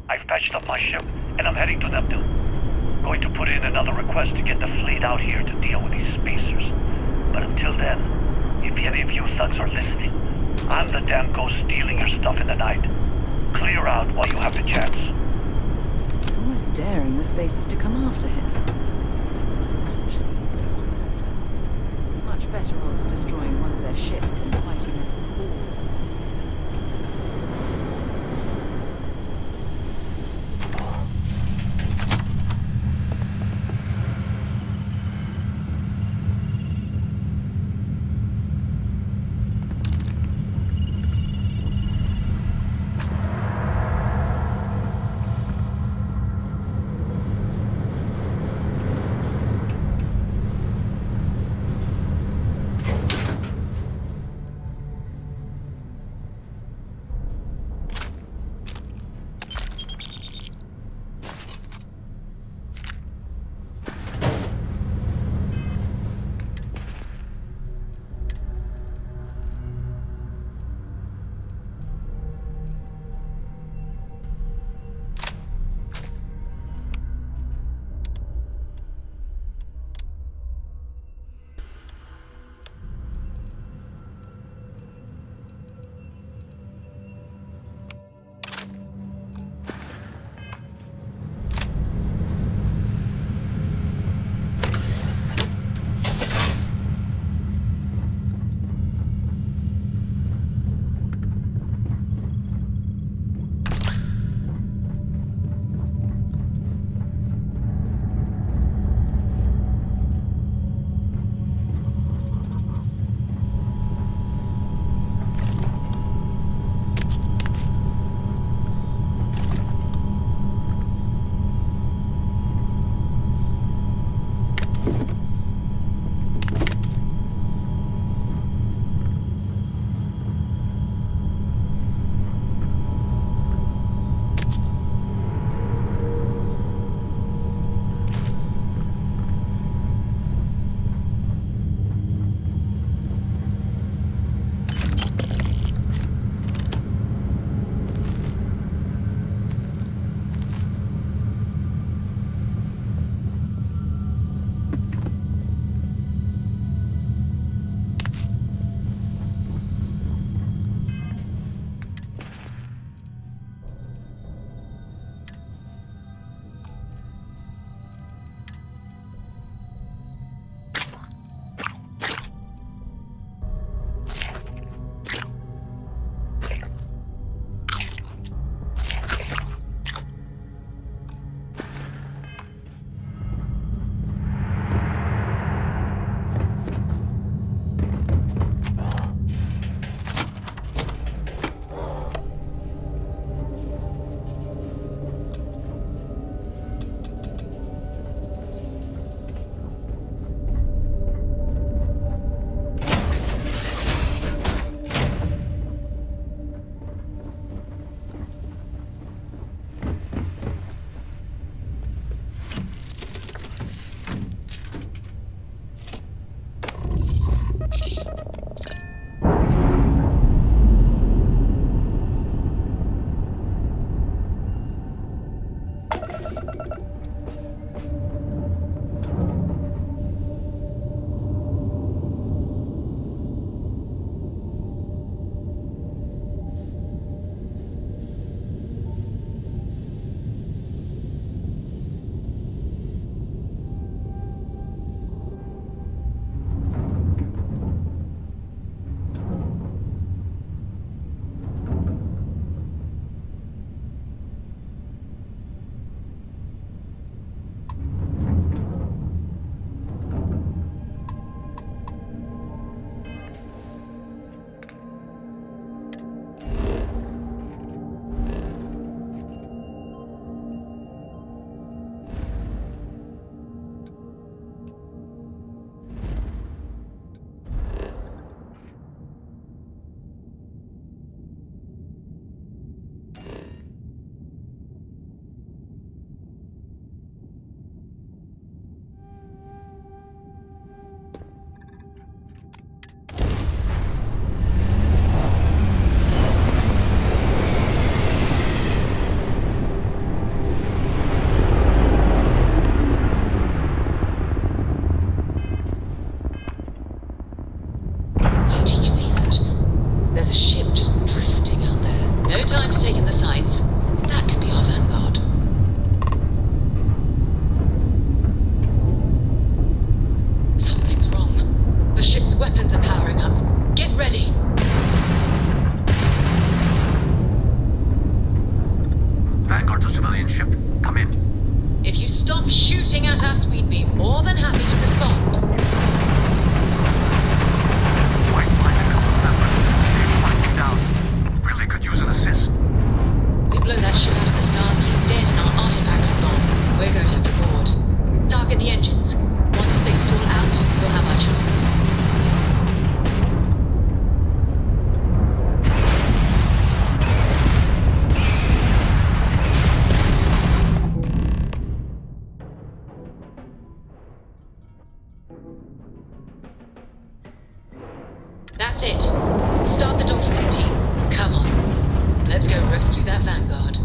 I've patched up my ship, and I'm heading to Neptune. Going to put in another request to get the fleet out here to deal with these spacers. But until then, if any of you thugs are listening, I'm the damn ghost stealing your stuff in the night. Clear out while you have the chance. He's almost daring the spacers to come after him. It's actually much better odds destroying one of their ships than fighting them all. us, we'd be more than happy to respond. Really could use an assist. We blow that ship out of the stars, he's dead and our artifact's gone. We're going to have to board. Target the engines. Once they stall out, we'll have our chance. That's it. Start the docking routine. Come on. Let's go rescue that Vanguard.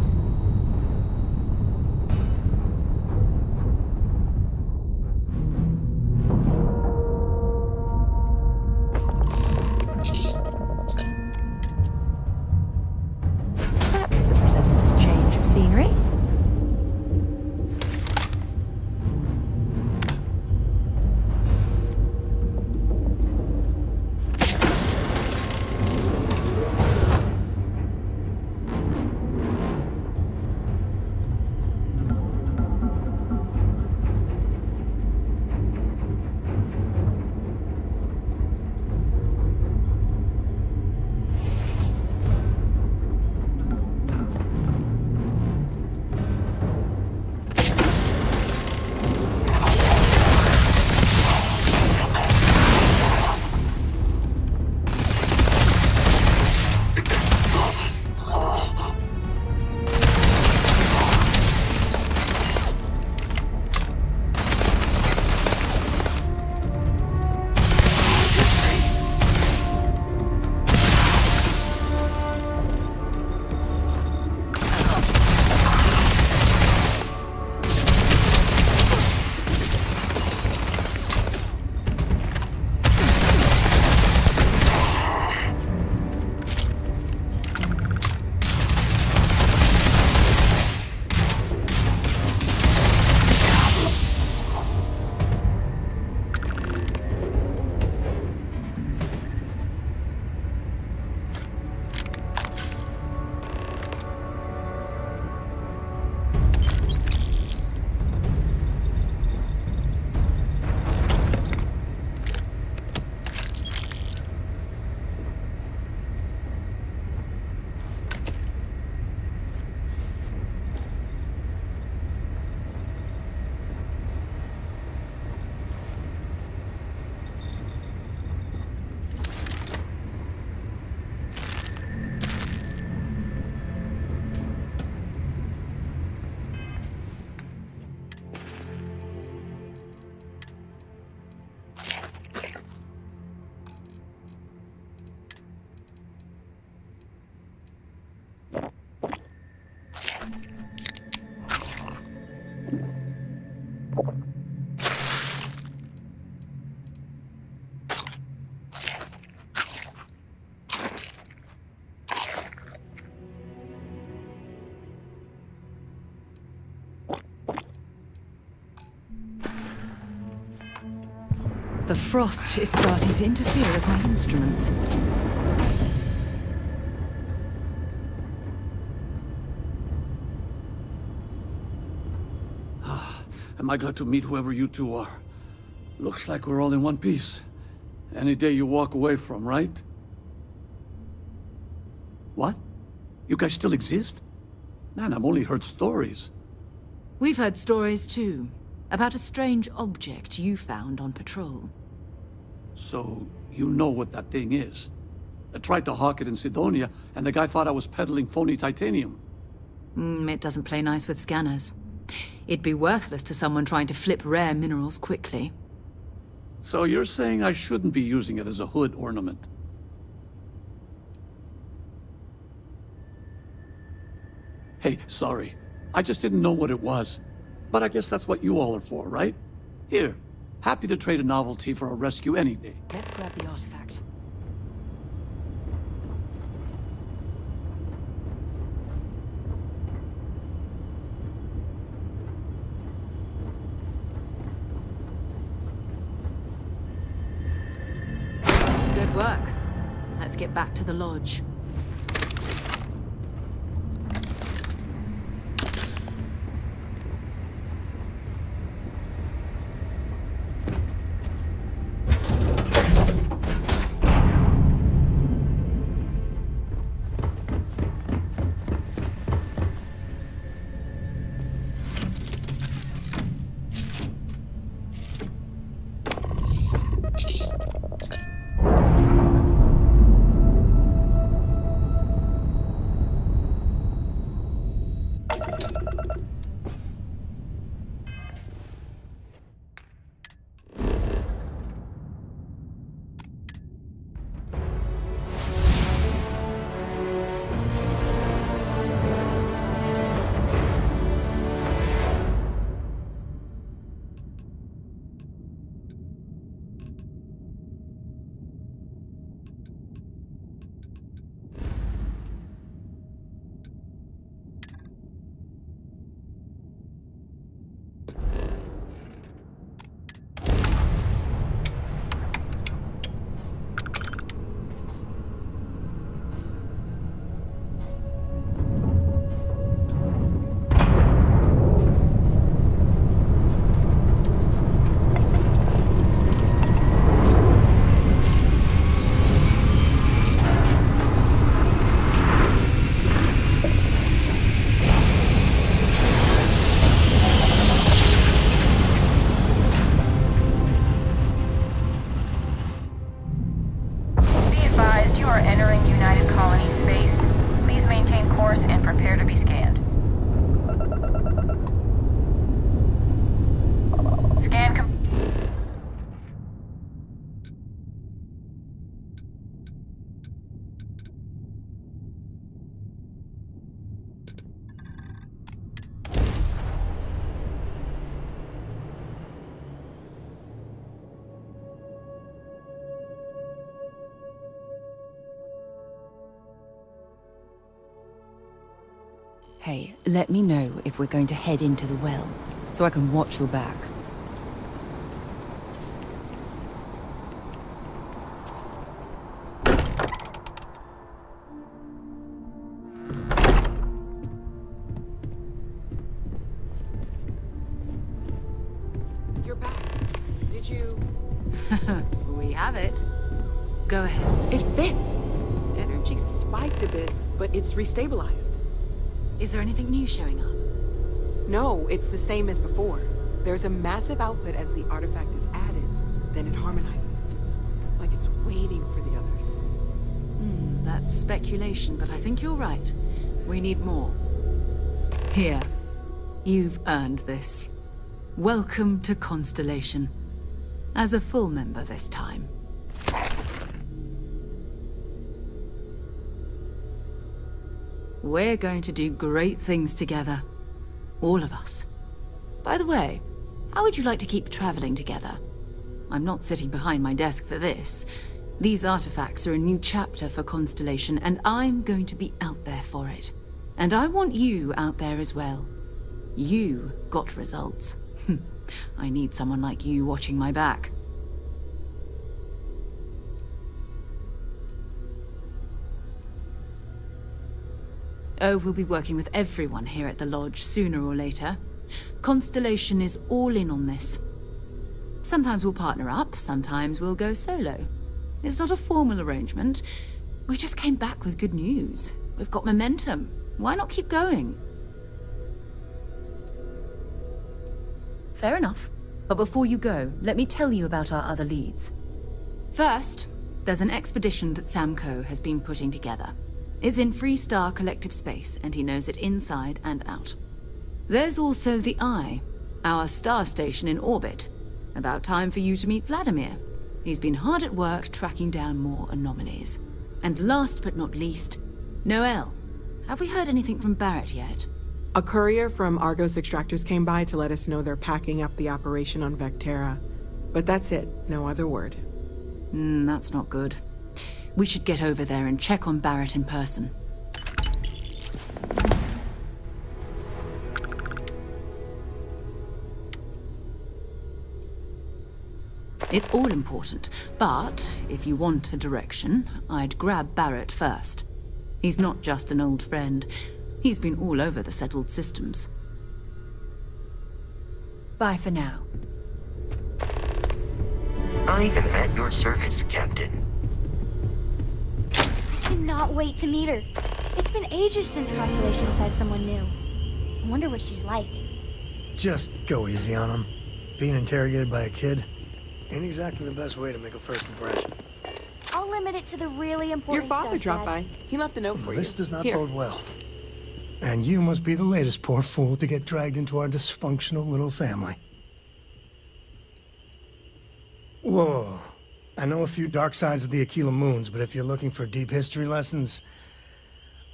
That was a pleasant change of scenery. The frost is starting to interfere with my instruments. Am I glad to meet whoever you two are. Looks like we're all in one piece. Any day you walk away from, right? What? You guys still exist? Man, I've only heard stories. We've heard stories too, about a strange object you found on patrol. So, you know what that thing is? I tried to hawk it in Sidonia, and the guy thought I was peddling phony titanium. It doesn't play nice with scanners. It'd be worthless to someone trying to flip rare minerals quickly. So you're saying I shouldn't be using it as a hood ornament? Hey, sorry. I just didn't know what it was. But I guess that's what you all are for, right? Here, happy to trade a novelty for a rescue any day. Let's grab the artifact. Good work. Let's get back to the lodge. Hey, let me know if we're going to head into the well, so I can watch your back. You're back. Did you... We have it. Go ahead. It fits! Energy spiked a bit, but it's restabilized. Is there anything new showing up? No, it's the same as before. There's a massive output as the artifact is added, then it harmonizes. Like it's waiting for the others. That's speculation, but I think you're right. We need more. Here. You've earned this. Welcome to Constellation. As a full member this time. We're going to do great things together. All of us. By the way, how would you like to keep traveling together? I'm not sitting behind my desk for this. These artifacts are a new chapter for Constellation, and I'm going to be out there for it. And I want you out there as well. You got results. I need someone like you watching my back. Oh, we'll be working with everyone here at the Lodge sooner or later. Constellation is all in on this. Sometimes we'll partner up, sometimes we'll go solo. It's not a formal arrangement. We just came back with good news. We've got momentum. Why not keep going? Fair enough. But before you go, let me tell you about our other leads. First, there's an expedition that Samco has been putting together. It's in Freestar Collective Space, and he knows it inside and out. There's also the Eye, our star station in orbit. About time for you to meet Vladimir. He's been hard at work tracking down more anomalies. And last but not least, Noel. Have we heard anything from Barrett yet? A courier from Argos Extractors came by to let us know they're packing up the operation on Vectera. But that's it, no other word. That's not good. We should get over there and check on Barrett in person. It's all important, but if you want a direction, I'd grab Barrett first. He's not just an old friend. He's been all over the settled systems. Bye for now. I am at your service, Captain. I cannot wait to meet her. It's been ages since Constellation has had someone new. I wonder what she's like. Just go easy on him. Being interrogated by a kid ain't exactly the best way to make a first impression. I'll limit it to the really important Your father stuff, dropped Dad. by. He left a note for you. This does not Here. bode well. And you must be the latest poor fool to get dragged into our dysfunctional little family. Whoa. I know a few dark sides of the Aquila Moons, but if you're looking for deep history lessons,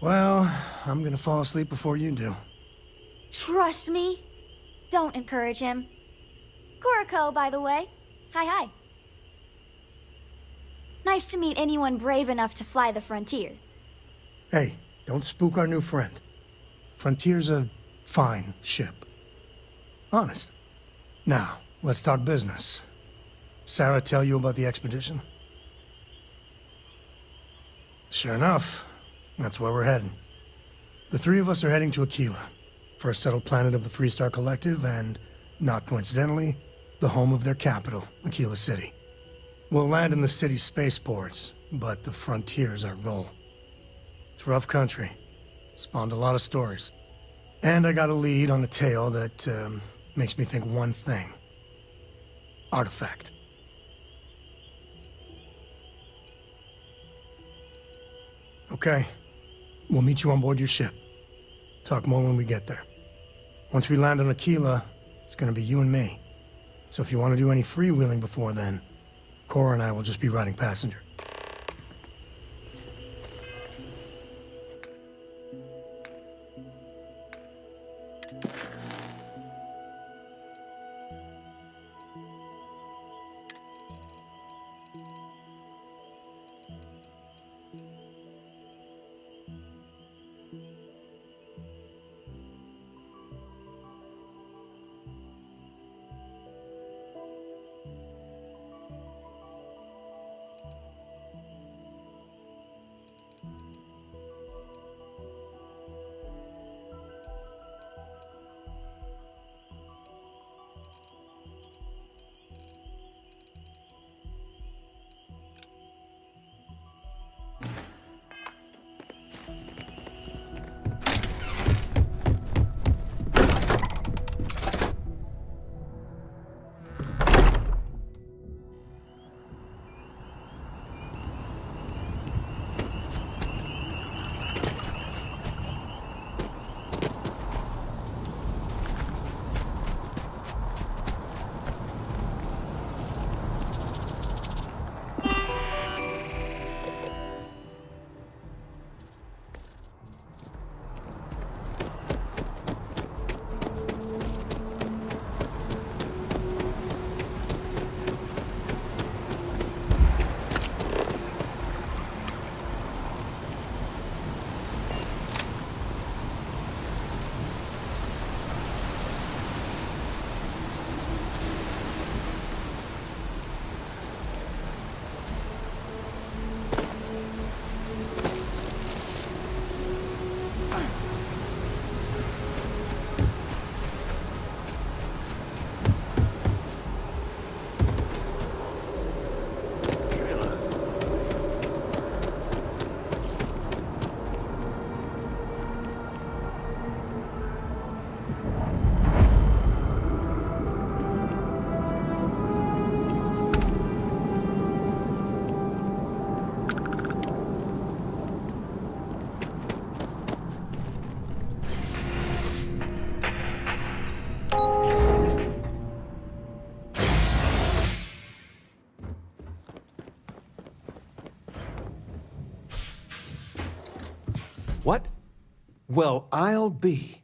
well, I'm gonna fall asleep before you do. Trust me. Don't encourage him. Kuriko, by the way. Hi. Nice to meet anyone brave enough to fly the frontier. Hey, don't spook our new friend. Frontier's a fine ship. Honest. Now, let's talk business. Sarah tell you about the expedition? Sure enough, that's where we're heading. The three of us are heading to Aquila, for a settled planet of the Freestar Collective and, not coincidentally, the home of their capital, Aquila City. We'll land in the city's spaceports, but the frontier's our goal. It's rough country. Spawned a lot of stories. And I got a lead on a tale that makes me think one thing. Artifact. Okay. We'll meet you on board your ship. Talk more when we get there. Once we land on Aquila, it's gonna be you and me. So if you want to do any freewheeling before then, Cora and I will just be riding passenger. What? Well, I'll be.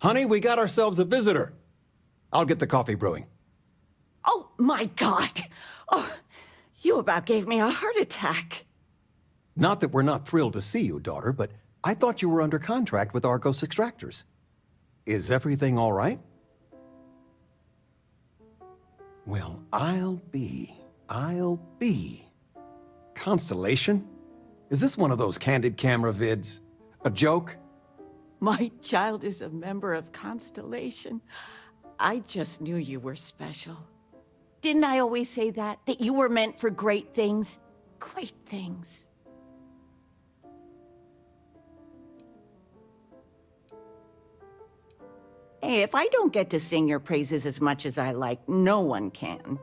Honey, we got ourselves a visitor. I'll get the coffee brewing. Oh, my God! Oh, you about gave me a heart attack. Not that we're not thrilled to see you, daughter, but I thought you were under contract with Argos Extractors. Is everything all right? Well, I'll be. Constellation? Is this one of those candid camera vids? A joke? My child is a member of Constellation. I just knew you were special. Didn't I always say that? That you were meant for great things? Great things. Hey, if I don't get to sing your praises as much as I like, no one can.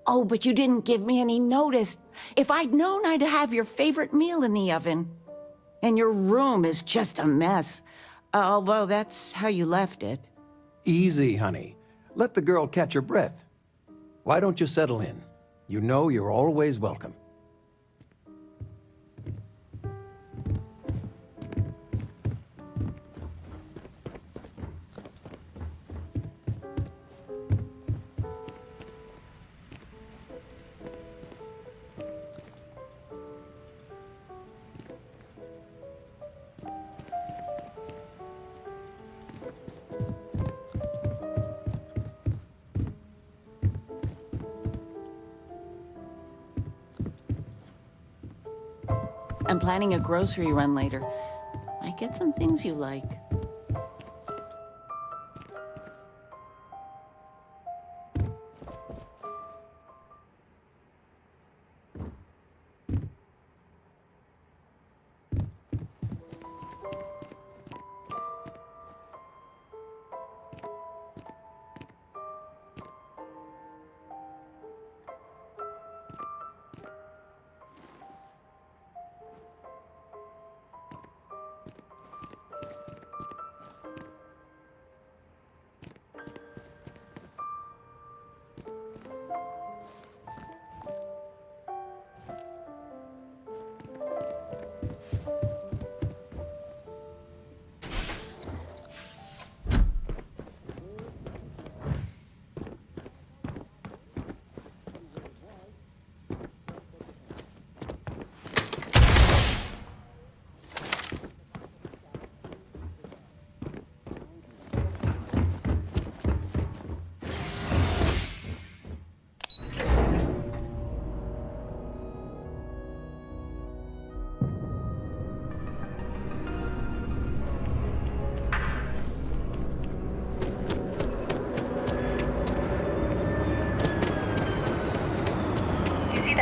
Oh, but you didn't give me any notice. If I'd known, I'd have your favorite meal in the oven. And your room is just a mess. Although that's how you left it. Easy, honey. Let the girl catch her breath. Why don't you settle in? You know you're always welcome. I'm planning a grocery run later. Might get some things you like.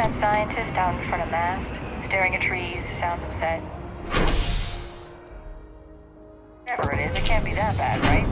that scientist out in front of mast? Staring at trees, sounds upset. Whatever it is, it can't be that bad, right?